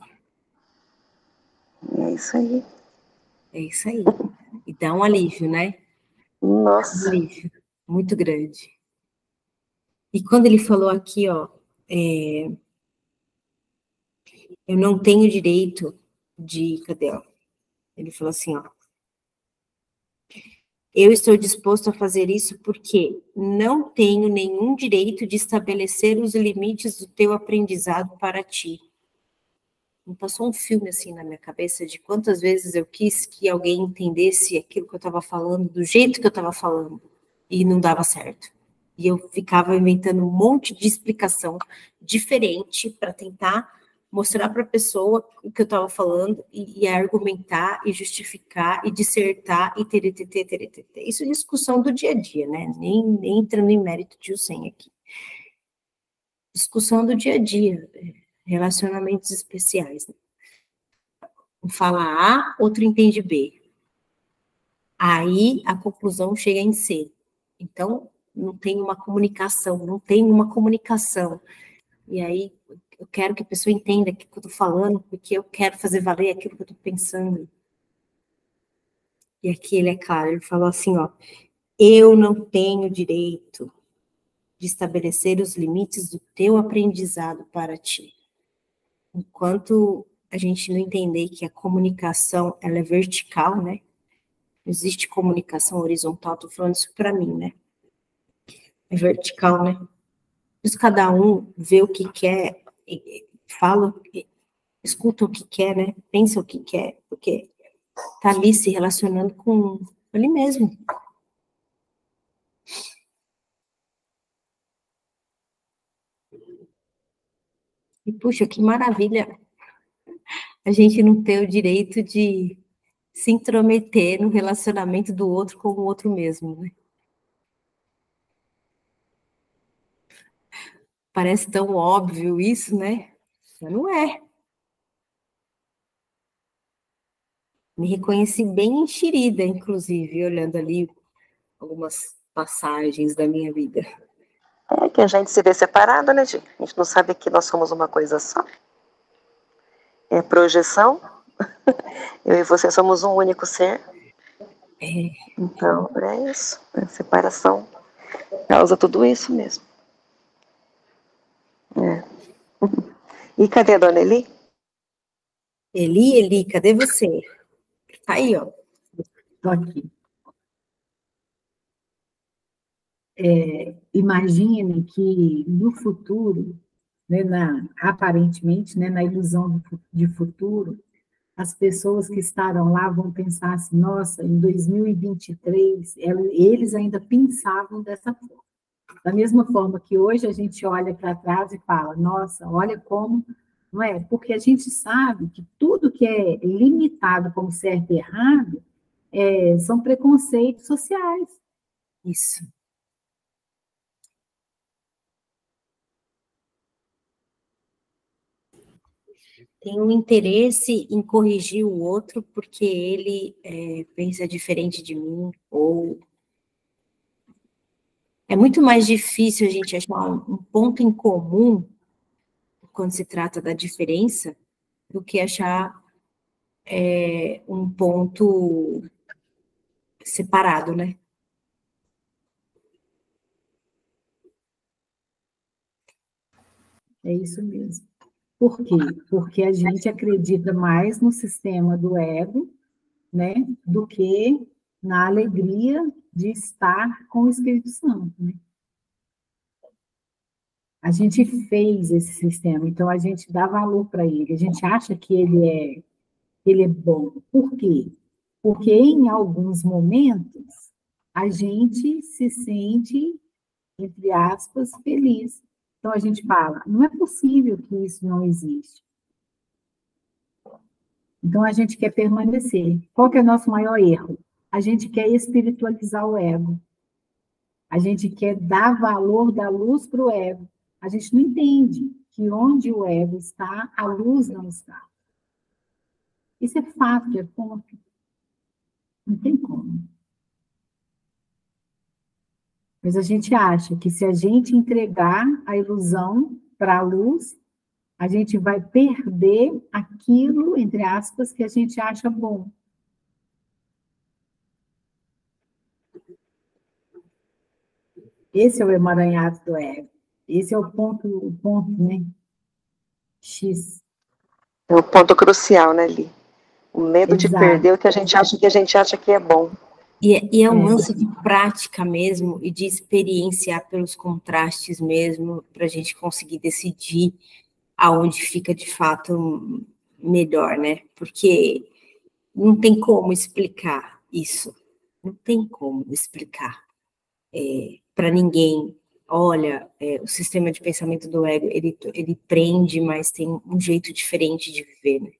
É isso aí. É isso aí. E dá um alívio, né? Nossa. Um alívio muito grande. E quando ele falou aqui, ó, eu não tenho direito de... Cadê, ó? Ele falou assim, ó. Eu estou disposto a fazer isso porque não tenho nenhum direito de estabelecer os limites do teu aprendizado para ti. Me passou um filme assim na minha cabeça de quantas vezes eu quis que alguém entendesse aquilo que eu estava falando, do jeito que eu estava falando, e não dava certo. E eu ficava inventando um monte de explicação diferente para tentar mostrar para a pessoa o que eu estava falando e argumentar e justificar e dissertar e teretetê. Isso é discussão do dia a dia, né? Nem entrando em mérito de Hussein aqui. Discussão do dia a dia, relacionamentos especiais. Né? Um fala A, outro entende B. Aí a conclusão chega em C. Então, não tem uma comunicação. E aí, eu quero que a pessoa entenda o que eu estou falando, porque eu quero fazer valer aquilo que eu estou pensando. E aqui ele é claro, ele falou assim, ó, eu não tenho direito de estabelecer os limites do teu aprendizado para ti. Enquanto a gente não entender que a comunicação, ela é vertical, né? Não existe comunicação horizontal, estou falando isso para mim, né? É vertical, né? Isso cada um vê o que quer, fala, escuta o que quer, né? Pensa o que quer, porque tá ali se relacionando com ele mesmo. E, puxa, que maravilha a gente não ter o direito de se intrometer no relacionamento do outro com o outro mesmo, né? Parece tão óbvio isso, né? Mas não é. Me reconheci bem enxerida, inclusive, olhando ali algumas passagens da minha vida. É que a gente se vê separado, né, gente? A gente não sabe que nós somos uma coisa só. É projeção. Eu e você somos um único ser. Então, é isso. A separação causa tudo isso mesmo. É. E cadê a dona Eli? Eli, cadê você? Tá aí, ó. Estou aqui. Imagine que no futuro, né, aparentemente, né, na ilusão de futuro, as pessoas que estarão lá vão pensar assim, nossa, em 2023, eles ainda pensavam dessa forma. Da mesma forma que hoje a gente olha para trás e fala, nossa, olha como, não é? Porque a gente sabe que tudo que é limitado como certo e errado são preconceitos sociais. Isso. Tem um interesse em corrigir o outro porque ele pensa diferente de mim, ou é muito mais difícil a gente achar um ponto em comum quando se trata da diferença do que achar um ponto separado, né? É isso mesmo. Por quê? Porque a gente acredita mais no sistema do ego, né, do que na alegria de estar com o Espírito Santo, né? A gente fez esse sistema, então a gente dá valor para ele, a gente acha que ele é bom. Por quê? Porque em alguns momentos a gente se sente, entre aspas, feliz. Então a gente fala, não é possível que isso não existe. Então a gente quer permanecer. Qual que é o nosso maior erro? A gente quer espiritualizar o ego. A gente quer dar valor da luz para o ego. A gente não entende que onde o ego está, a luz não está. Isso é fato, é ponto. Não tem como. Mas a gente acha que se a gente entregar a ilusão para a luz, a gente vai perder aquilo, entre aspas, que a gente acha bom. Esse é o emaranhado do ego. Esse é o ponto, né? X. É o ponto crucial, né, Li? O medo de Exato. perder o que a gente acha que é bom. E é um lance de prática mesmo e de experienciar pelos contrastes mesmo, para a gente conseguir decidir aonde fica de fato melhor, né? Porque não tem como explicar isso. Não tem como explicar para ninguém. Olha, o sistema de pensamento do ego, ele prende, mas tem um jeito diferente de viver, né?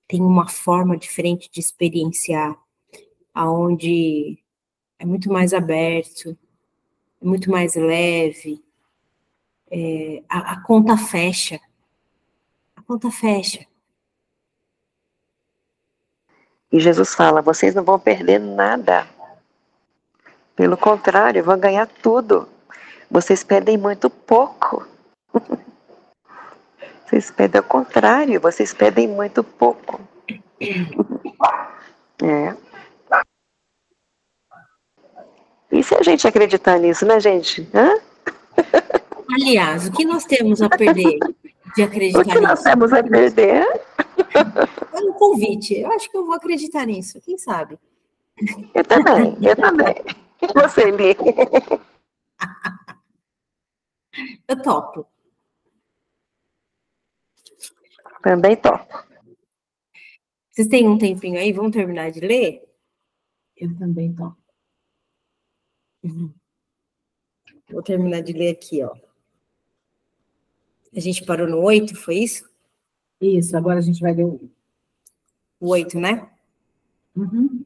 Tem uma forma diferente de experienciar, aonde é muito mais aberto, é muito mais leve, a conta fecha. A conta fecha. E Jesus fala, vocês não vão perder nada. Pelo contrário, vão ganhar tudo. Vocês pedem muito pouco. Vocês pedem ao contrário, vocês pedem muito pouco. É. E se a gente acreditar nisso, né, gente? Hã? Aliás, o que nós temos a perder de O acreditar que nós nisso? temos a perder? É um convite. Eu acho que eu vou acreditar nisso. Quem sabe? Eu também, eu também. E você, Li? Eu topo. Também topo. Vocês têm um tempinho aí? Vamos terminar de ler? Eu também topo. Vou terminar de ler aqui, ó. A gente parou no 8, foi isso? Isso, agora a gente vai ler O 8, né? Uhum.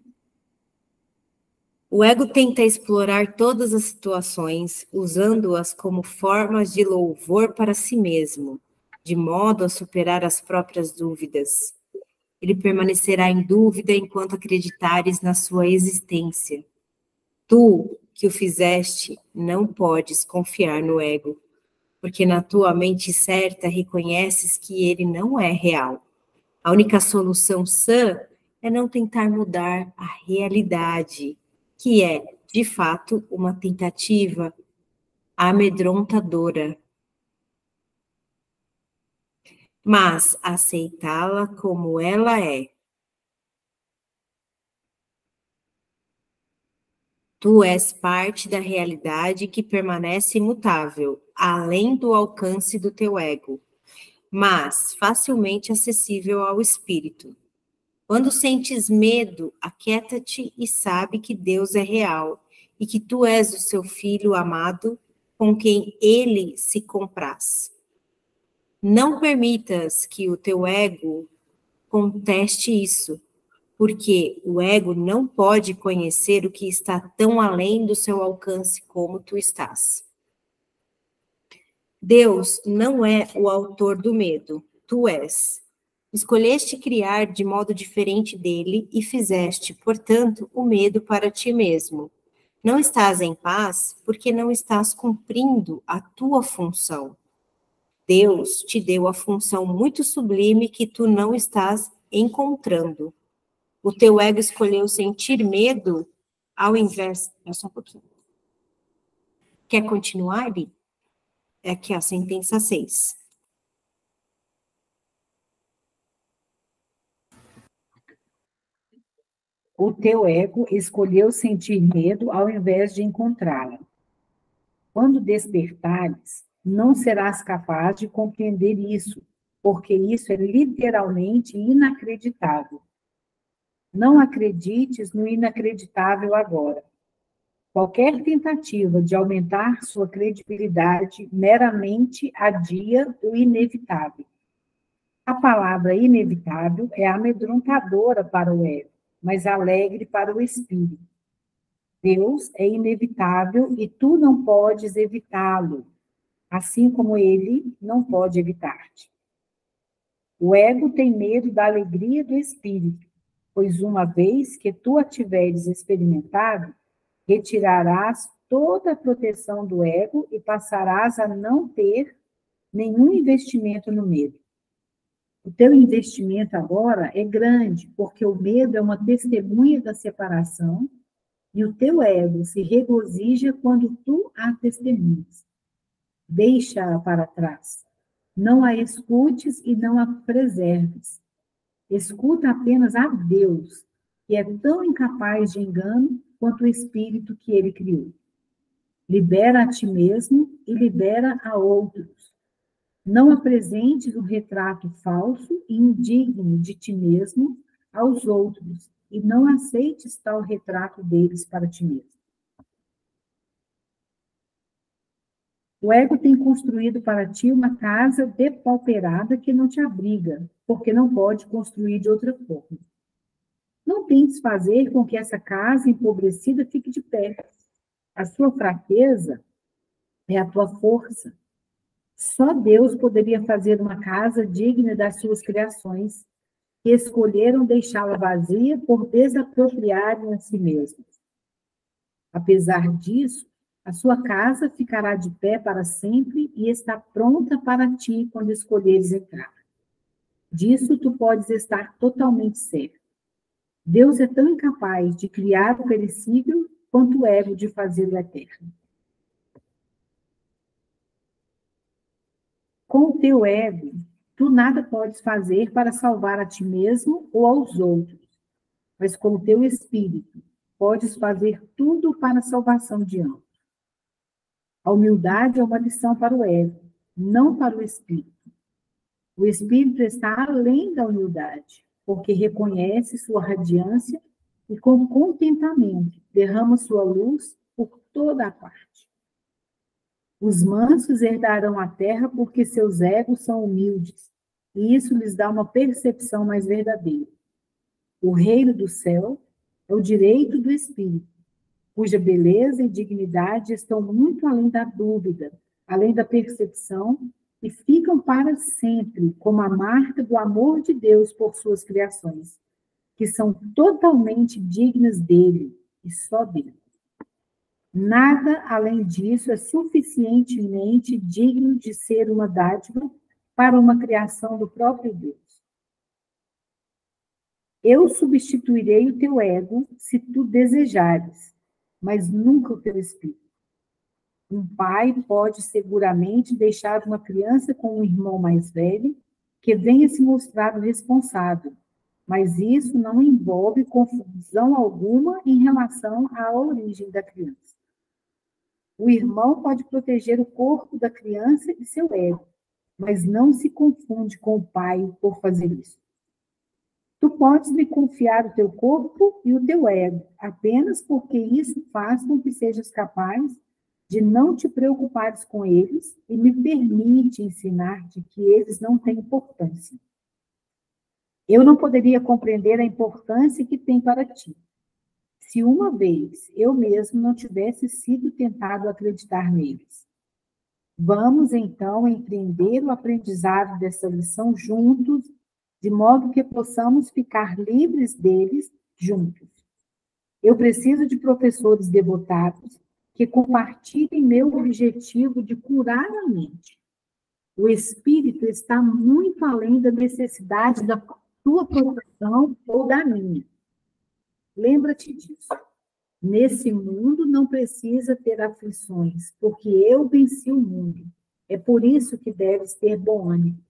O ego tenta explorar todas as situações, usando-as como formas de louvor para si mesmo, de modo a superar as próprias dúvidas. Ele permanecerá em dúvida enquanto acreditares na sua existência. Tu, que o fizeste, não podes confiar no ego, porque na tua mente certa reconheces que ele não é real. A única solução sã é não tentar mudar a realidade, que é, de fato, uma tentativa amedrontadora, mas aceitá-la como ela é. Tu és parte da realidade que permanece imutável, além do alcance do teu ego, mas facilmente acessível ao espírito. Quando sentes medo, aquieta-te e sabe que Deus é real e que tu és o seu filho amado com quem ele se compraz. Não permitas que o teu ego conteste isso, porque o ego não pode conhecer o que está tão além do seu alcance como tu estás. Deus não é o autor do medo, tu és. Escolheste criar de modo diferente dele e fizeste, portanto, o medo para ti mesmo. Não estás em paz porque não estás cumprindo a tua função. Deus te deu a função muito sublime que tu não estás encontrando. O teu ego escolheu sentir medo ao invés... É só um pouquinho. Quer continuar, Ali? É aqui a sentença 6. O teu ego escolheu sentir medo ao invés de encontrá-la. Quando despertares, não serás capaz de compreender isso, porque isso é literalmente inacreditável. Não acredites no inacreditável agora. Qualquer tentativa de aumentar sua credibilidade meramente adia o inevitável. A palavra inevitável é amedrontadora para o ego, mas alegre para o espírito. Deus é inevitável e tu não podes evitá-lo, assim como ele não pode evitar-te. O ego tem medo da alegria do espírito, pois uma vez que tu a tiveres experimentado, retirarás toda a proteção do ego e passarás a não ter nenhum investimento no medo. O teu investimento agora é grande, porque o medo é uma testemunha da separação e o teu ego se regozija quando tu a testemunhas. Deixa-a para trás. Não a escutes e não a preserves. Escuta apenas a Deus, que é tão incapaz de engano quanto o espírito que ele criou. Libera a ti mesmo e libera a outros. Não apresentes um retrato falso e indigno de ti mesmo aos outros, e não aceites tal retrato deles para ti mesmo. O ego tem construído para ti uma casa depauperada que não te abriga, porque não pode construir de outra forma. Não tentes fazer com que essa casa empobrecida fique de pé. A sua fraqueza é a tua força. Só Deus poderia fazer uma casa digna das suas criações, que escolheram deixá-la vazia por desapropriarem a si mesmos. Apesar disso, a sua casa ficará de pé para sempre e está pronta para ti quando escolheres entrar. Disso tu podes estar totalmente certo. Deus é tão incapaz de criar o perecível quanto o ego de fazer o eterno. Com o teu ego, tu nada podes fazer para salvar a ti mesmo ou aos outros, mas com o teu espírito, podes fazer tudo para a salvação de ambos. A humildade é uma lição para o ego, não para o espírito. O espírito está além da humildade, porque reconhece sua radiância e, com contentamento, derrama sua luz por toda a parte. Os mansos herdarão a terra porque seus egos são humildes, e isso lhes dá uma percepção mais verdadeira. O reino do céu é o direito do espírito. cuja beleza e dignidade estão muito além da dúvida, além da percepção, e ficam para sempre como a marca do amor de Deus por suas criações, que são totalmente dignas dele e só dele. Nada além disso é suficientemente digno de ser uma dádiva para uma criação do próprio Deus. Eu substituirei o teu ego se tu desejares, mas nunca o teu espírito. Um pai pode seguramente deixar uma criança com um irmão mais velho que venha se mostrar o responsável, mas isso não envolve confusão alguma em relação à origem da criança. O irmão pode proteger o corpo da criança e seu ego, mas não se confunde com o pai por fazer isso. Tu podes me confiar o teu corpo e o teu ego, apenas porque isso faz com que sejas capaz de não te preocupares com eles e me permite ensinar-te que eles não têm importância. Eu não poderia compreender a importância que tem para ti, se uma vez eu mesmo não tivesse sido tentado a acreditar neles. Vamos, então, empreender o aprendizado dessa lição juntos, de modo que possamos ficar livres deles juntos. Eu preciso de professores devotados que compartilhem meu objetivo de curar a mente. O espírito está muito além da necessidade da tua proteção ou da minha. Lembra-te disso. Nesse mundo não precisa ter aflições, porque eu venci o mundo. É por isso que deves ter bom ânimo.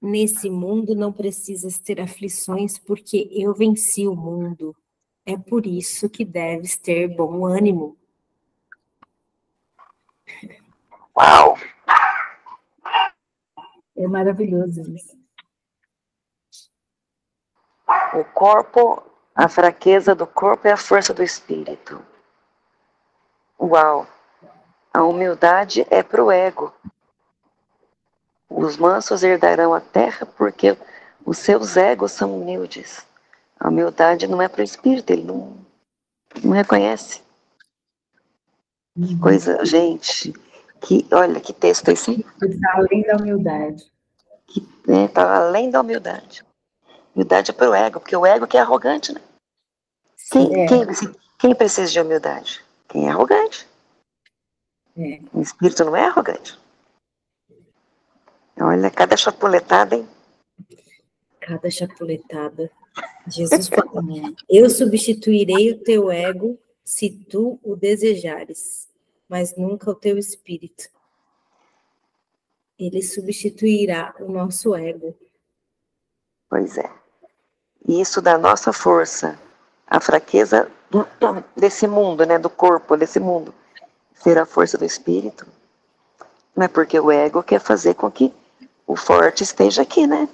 Nesse mundo não precisas ter aflições, porque eu venci o mundo. É por isso que deves ter bom ânimo. Uau! É maravilhoso isso. O corpo, a fraqueza do corpo é a força do espírito. Uau! A humildade é para o ego. Os mansos herdarão a terra porque os seus egos são humildes. A humildade não é para o espírito, ele não reconhece. Que coisa, gente. Olha que texto esse. Está além da humildade. Está além da humildade. Humildade é para o ego, porque o ego que é arrogante, né? Quem precisa de humildade? Quem é arrogante. O espírito não é arrogante. Olha, cada chapuletada, hein? Cada chapuletada. Jesus falou, eu substituirei o teu ego se tu o desejares, mas nunca o teu espírito. Ele substituirá o nosso ego. Pois é. E isso dá nossa força, a fraqueza desse mundo, né, do corpo, desse mundo, ser a força do espírito. Não é porque o ego quer fazer com que o forte esteja aqui, né?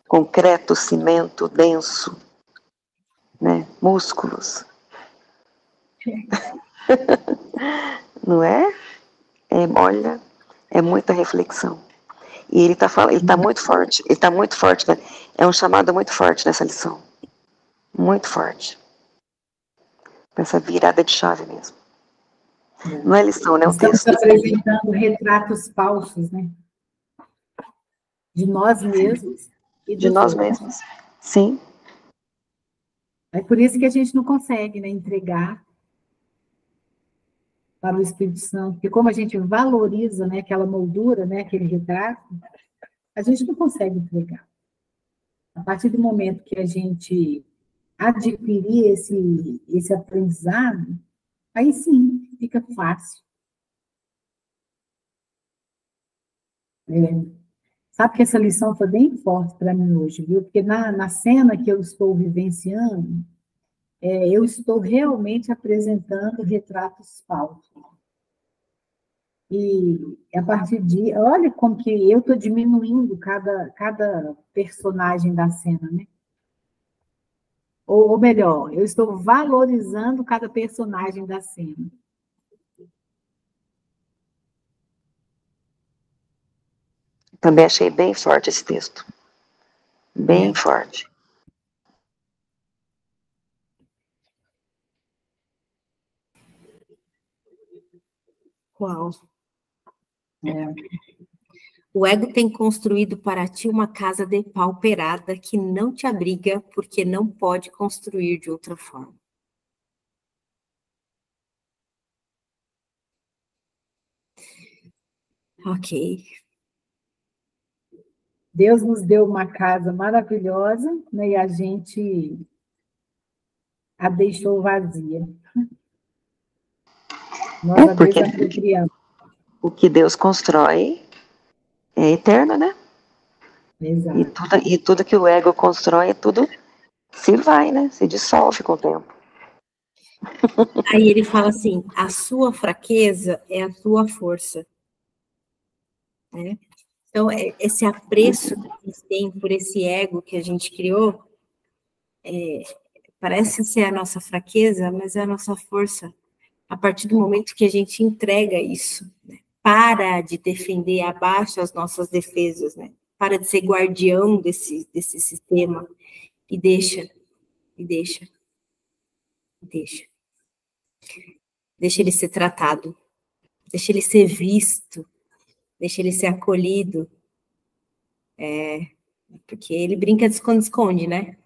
Concreto, cimento, denso, né? Músculos. Não é? Olha, é muita reflexão. E ele está muito forte, né? É um chamado muito forte nessa lição. Muito forte. Essa virada de chave mesmo. Não é lição, né? É um texto. Estamos apresentando retratos falsos, né? De nós mesmos e de nós mesmos. Sim. É por isso que a gente não consegue, né, entregar para o Espírito Santo, porque como a gente valoriza, né, aquela moldura, né, aquele retrato, a gente não consegue entregar. A partir do momento que a gente adquirir esse aprendizado, aí sim, fica fácil. Sabe que essa lição foi bem forte para mim hoje, viu? Porque na cena que eu estou vivenciando, eu estou realmente apresentando retratos falsos. E a partir de... Olha como que eu estou diminuindo cada personagem da cena, né? Ou melhor, eu estou valorizando cada personagem da cena. Também achei bem forte esse texto. Bem forte. Uau. É. O ego tem construído para ti uma casa depauperada que não te abriga porque não pode construir de outra forma. Ok. Deus nos deu uma casa maravilhosa, né, e a gente a deixou vazia. Nós a Porque desapropriamos. o que Deus constrói é eterno, né? Exato. E tudo que o ego constrói, tudo se vai, né? Se dissolve com o tempo. Aí ele fala assim, a sua fraqueza é a tua força. Né? Então, esse apreço que a gente tem por esse ego que a gente criou, parece ser a nossa fraqueza, mas é a nossa força. A partir do momento que a gente entrega isso, né? Para de defender abaixo as nossas defesas, né? Para de ser guardião desse sistema e deixa. Deixa ele ser tratado, deixa ele ser visto, deixa ele ser acolhido. Porque ele brinca de esconde-esconde, né?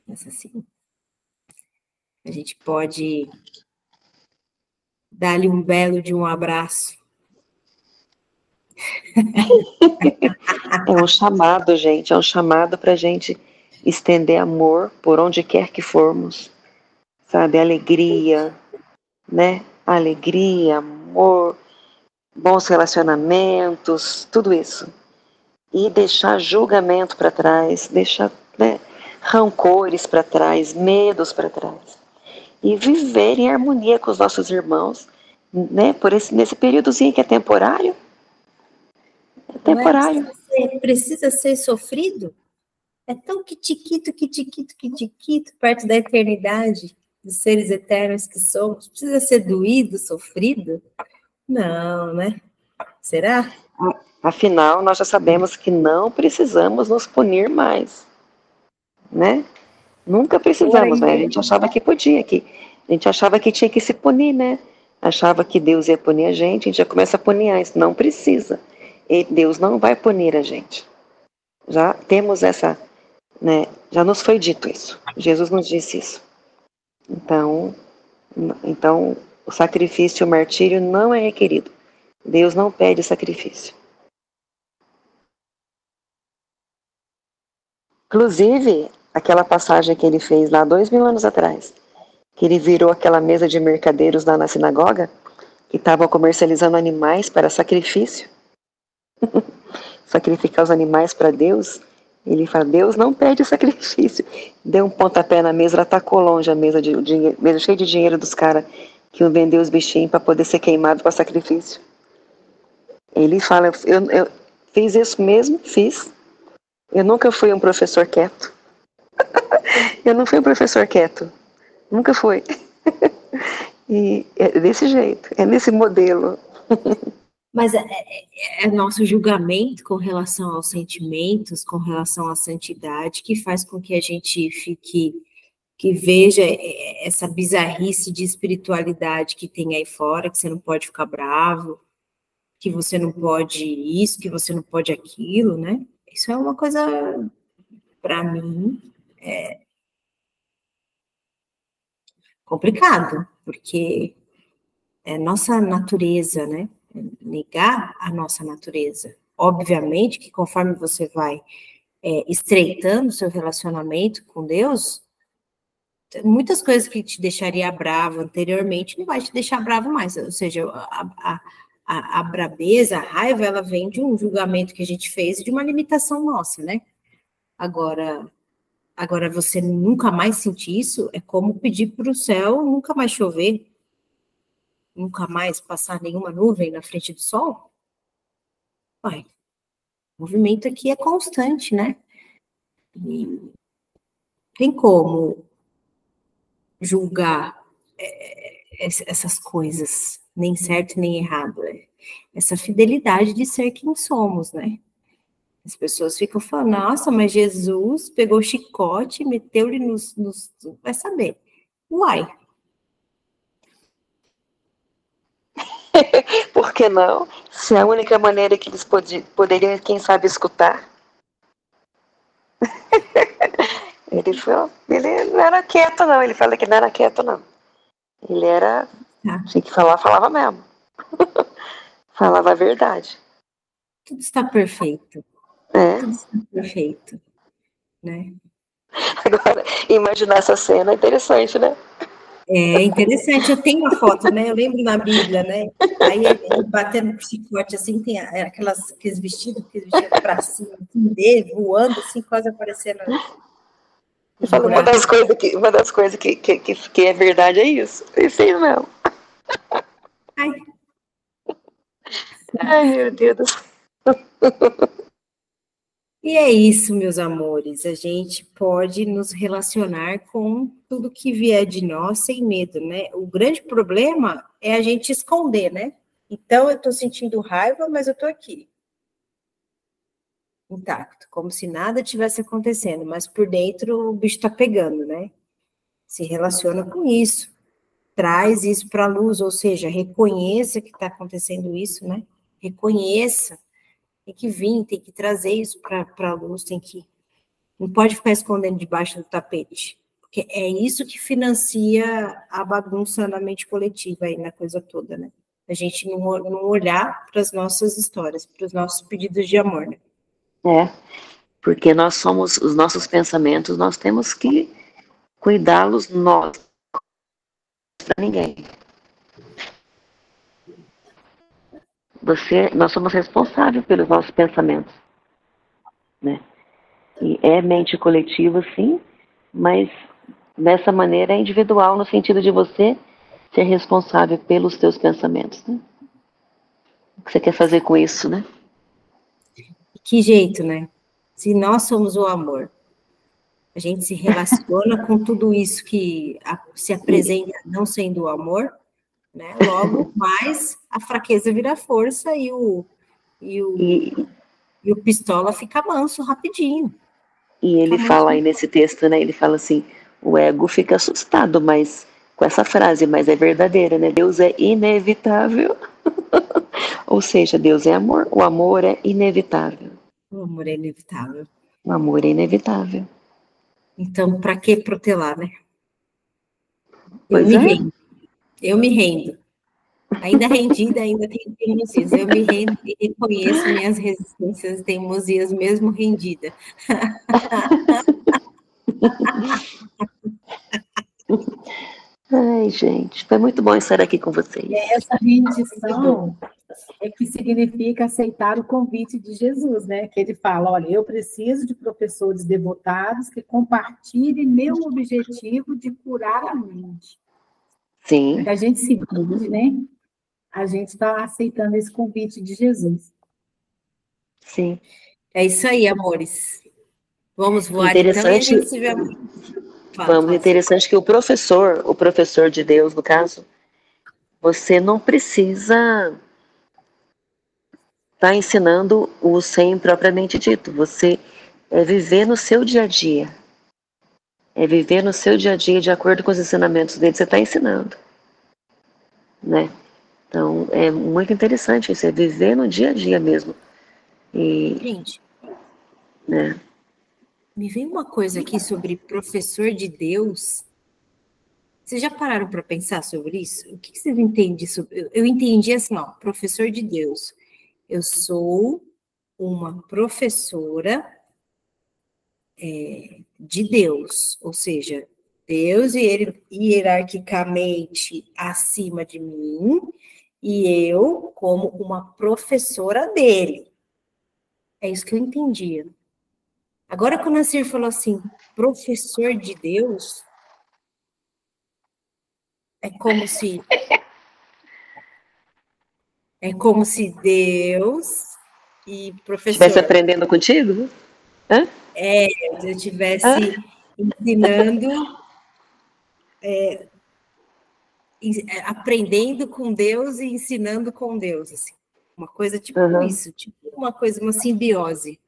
Mas assim, a gente pode dar-lhe um belo de um abraço. É um chamado, gente, é um chamado para a gente estender amor por onde quer que formos, sabe? Alegria, né? Alegria, amor, bons relacionamentos, tudo isso. E deixar julgamento para trás, deixar, né, rancores para trás, medos para trás. E viver em harmonia com os nossos irmãos, né? Nesse períodozinho que é temporário. É Não é? temporário. Precisa ser sofrido? É tão quitiquito, perto da eternidade, dos seres eternos que somos. Precisa ser doído, sofrido? Não, né? Será? Afinal, nós já sabemos que não precisamos nos punir mais, né? Nunca precisamos, né? A gente achava que podia, a gente achava que tinha que se punir, né? Achava que Deus ia punir a gente já começa a punir, não precisa. E Deus não vai punir a gente. Já temos essa, né? Já nos foi dito isso. Jesus nos disse isso. Então o sacrifício, o martírio não é requerido. Deus não pede sacrifício. Inclusive, aquela passagem que ele fez lá 2000 anos atrás, que ele virou aquela mesa de mercadeiros lá na sinagoga, que estavam comercializando animais para sacrifício, sacrificar os animais para Deus. Ele fala, Deus não pede sacrifício. Deu um pontapé na mesa, atacou longe a mesa, mesa cheia de dinheiro dos caras que iam vender os bichinhos para poder ser queimado para sacrifício. Ele fala, eu fiz isso mesmo, fiz. Eu nunca fui um professor quieto. Eu não fui um professor quieto. Nunca fui. E é desse jeito, é nesse modelo. Mas é nosso julgamento com relação aos sentimentos, com relação à santidade, que faz com que a gente que veja essa bizarrice de espiritualidade que tem aí fora, que você não pode ficar bravo, que você não pode isso, que você não pode aquilo, né? Isso é uma coisa, para mim, complicado, porque é nossa natureza, né? Negar a nossa natureza. Obviamente que conforme você vai estreitando o seu relacionamento com Deus, muitas coisas que te deixaria bravo anteriormente não vai te deixar bravo mais. Ou seja, a brabeza, a raiva, ela vem de um julgamento que a gente fez, de uma limitação nossa, né? Agora você nunca mais sentir isso é como pedir para o céu nunca mais chover, nunca mais passar nenhuma nuvem na frente do sol. Uai, o movimento aqui é constante, né? E tem como julgar essas coisas, nem certo nem errado. Essa fidelidade de ser quem somos, né? As pessoas ficam falando, nossa, mas Jesus pegou o chicote e meteu-lhe nos... Vai saber. Uai, Por que não? Se é a única maneira que eles poderiam, quem sabe, escutar. Ele não era quieto, não. Ele fala que não era quieto, não. Ele era. Tinha que falar, falava mesmo. Falava a verdade. Tudo está perfeito. Tudo está perfeito. Né? Agora, imaginar essa cena é interessante, né? É interessante, eu tenho a foto, né? Eu lembro na Bíblia, né? Aí ele batendo com o chicote, assim, tem aqueles vestidos para cima, assim, dele, voando, assim, quase aparecendo. Eu falo, uma das coisas que é verdade é isso. É isso aí mesmo. Ai, meu Deus do céu. E é isso, meus amores. A gente pode nos relacionar com tudo que vier de nós sem medo, né? O grande problema é a gente esconder, né? Então, eu estou sentindo raiva, mas eu estou aqui. Intacto, como se nada tivesse acontecendo, mas por dentro o bicho está pegando, né? Se relaciona com isso. Traz isso para a luz, ou seja, reconheça que está acontecendo isso, né? Reconheça. Tem que vir, tem que trazer isso para a luz, não pode ficar escondendo debaixo do tapete, porque é isso que financia a bagunça na mente coletiva aí, na coisa toda, né? A gente não olhar para as nossas histórias, para os nossos pedidos de amor, né? Porque nós somos, os nossos pensamentos, nós temos que cuidá-los nós, para ninguém. Nós somos responsáveis pelos nossos pensamentos, né? E é mente coletiva, sim, mas dessa maneira é individual, no sentido de você ser responsável pelos seus pensamentos, né? O que você quer fazer com isso, né? Que jeito, né? Se nós somos o amor, a gente se relaciona com tudo isso que se apresenta não sendo o amor, né? Logo mais a fraqueza vira força e o pistola fica manso rapidinho. E ele fala aí nesse texto, né? Ele fala assim, o ego fica assustado, mas com essa frase, mas é verdadeira, né? Deus é inevitável. Ou seja, Deus é amor, o amor é inevitável. O amor é inevitável. O amor é inevitável. Então, para que protelar, né? Eu me rendo. Ainda rendida, ainda tenho teimosias. Eu me rendo e reconheço minhas resistências e teimosias, mesmo rendida. Ai, gente, foi muito bom estar aqui com vocês. E essa rendição é que significa aceitar o convite de Jesus, né? Que ele fala, olha, eu preciso de professores devotados que compartilhem meu objetivo de curar a mente. Sim. Que a gente se cuide, né? A gente está aceitando esse convite de Jesus. Sim. É isso aí, amores. Vamos voar interessante, então e a gente se vê. Vamos, interessante que o professor de Deus, no caso, você não precisa estar ensinando o sem propriamente dito. Você é viver no seu dia a dia. É viver no seu dia a dia de acordo com os ensinamentos dele. Você está ensinando, né? Então, é muito interessante isso. É viver no dia a dia mesmo. E, gente, né? Me vem uma coisa aqui sobre professor de Deus. Vocês já pararam para pensar sobre isso? O que vocês entendem sobre? Eu entendi assim, ó, professor de Deus. Eu sou uma professora de Deus, ou seja, Deus e ele hierarquicamente acima de mim, e eu como uma professora dele. É isso que eu entendia. Agora, quando a Cir falou assim, professor de Deus, é como se Deus e professor... Estivesse aprendendo contigo? Hã? Eu estivesse ensinando, aprendendo com Deus e ensinando com Deus, assim. Uma coisa tipo isso, tipo uma simbiose.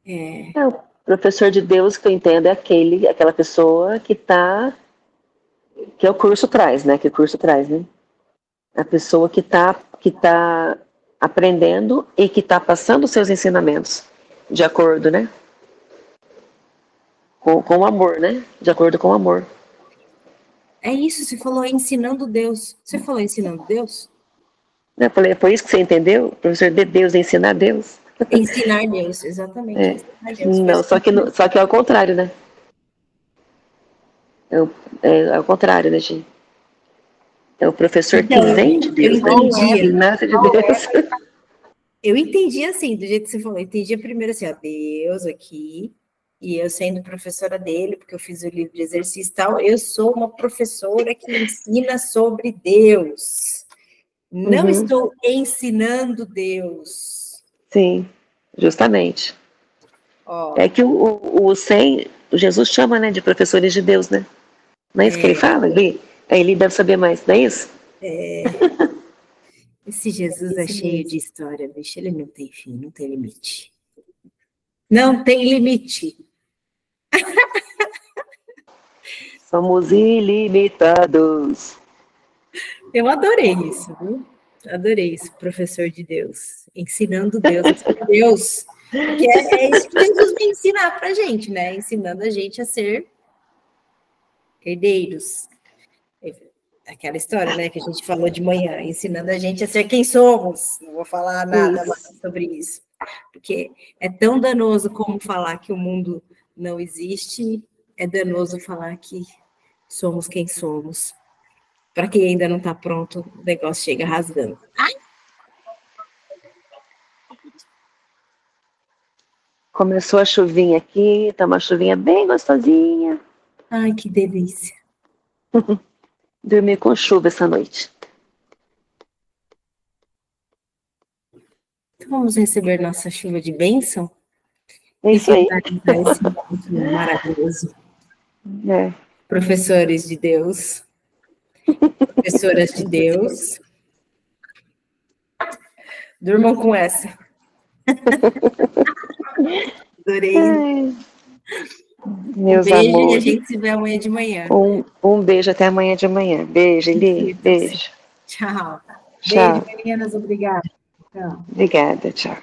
O professor de Deus que eu entendo é aquela pessoa que é o curso traz, né? Que o curso traz, né? A pessoa que tá aprendendo e que está passando os seus ensinamentos, de acordo, né? Com o amor, né? De acordo com o amor. É isso, você falou ensinando Deus. Você falou ensinando Deus? Eu falei, foi isso que você entendeu? O professor de Deus, ensinar Deus? Ensinar Deus, exatamente. É. Ensinar Deus. Não, só que é ao contrário, né? É ao contrário, né, Gi? É o professor que Então, vem de Deus, eu né? entendi. Que nasce de Deus. Eu entendi assim, do jeito que você falou. Eu entendi primeiro assim, ó, Deus aqui, e eu sendo professora dele, porque eu fiz o livro de exercício e tal, eu sou uma professora que ensina sobre Deus. Não estou ensinando Deus. Sim, justamente. Ó, É que o Jesus chama, né, de professores de Deus, né? Não é isso que ele fala? Ele deve saber mais, não é isso? esse Jesus é cheio de história, bicho. Ele não tem fim, não tem limite. Não tem limite. Somos ilimitados. Eu adorei isso, viu? Adorei isso, professor de Deus. Ensinando Deus a ser Deus. Que é isso que Jesus vem ensinar pra gente, né? Ensinando a gente a ser herdeiros. Aquela história, né, que a gente falou de manhã, ensinando a gente a ser quem somos. Não vou falar nada mais sobre isso, porque é tão danoso como falar que o mundo não existe, é danoso falar que somos quem somos. Para quem ainda não está pronto, o negócio chega rasgando. Ai! Começou a chuvinha aqui, tá uma chuvinha bem gostosinha. Ai, que delícia. Dormir com chuva essa noite. Então vamos receber nossa chuva de bênção? É isso aí. Esse momento maravilhoso. É. Professores de Deus, professoras de Deus, durmam com essa. Adorei. Ai, meus Um beijo amores. e a gente se vê amanhã de manhã. Um beijo até amanhã de manhã. Beijo, Eli. Beijo. Tchau. Tchau. Beijo, meninas. Obrigada. Tchau. Obrigada, tchau.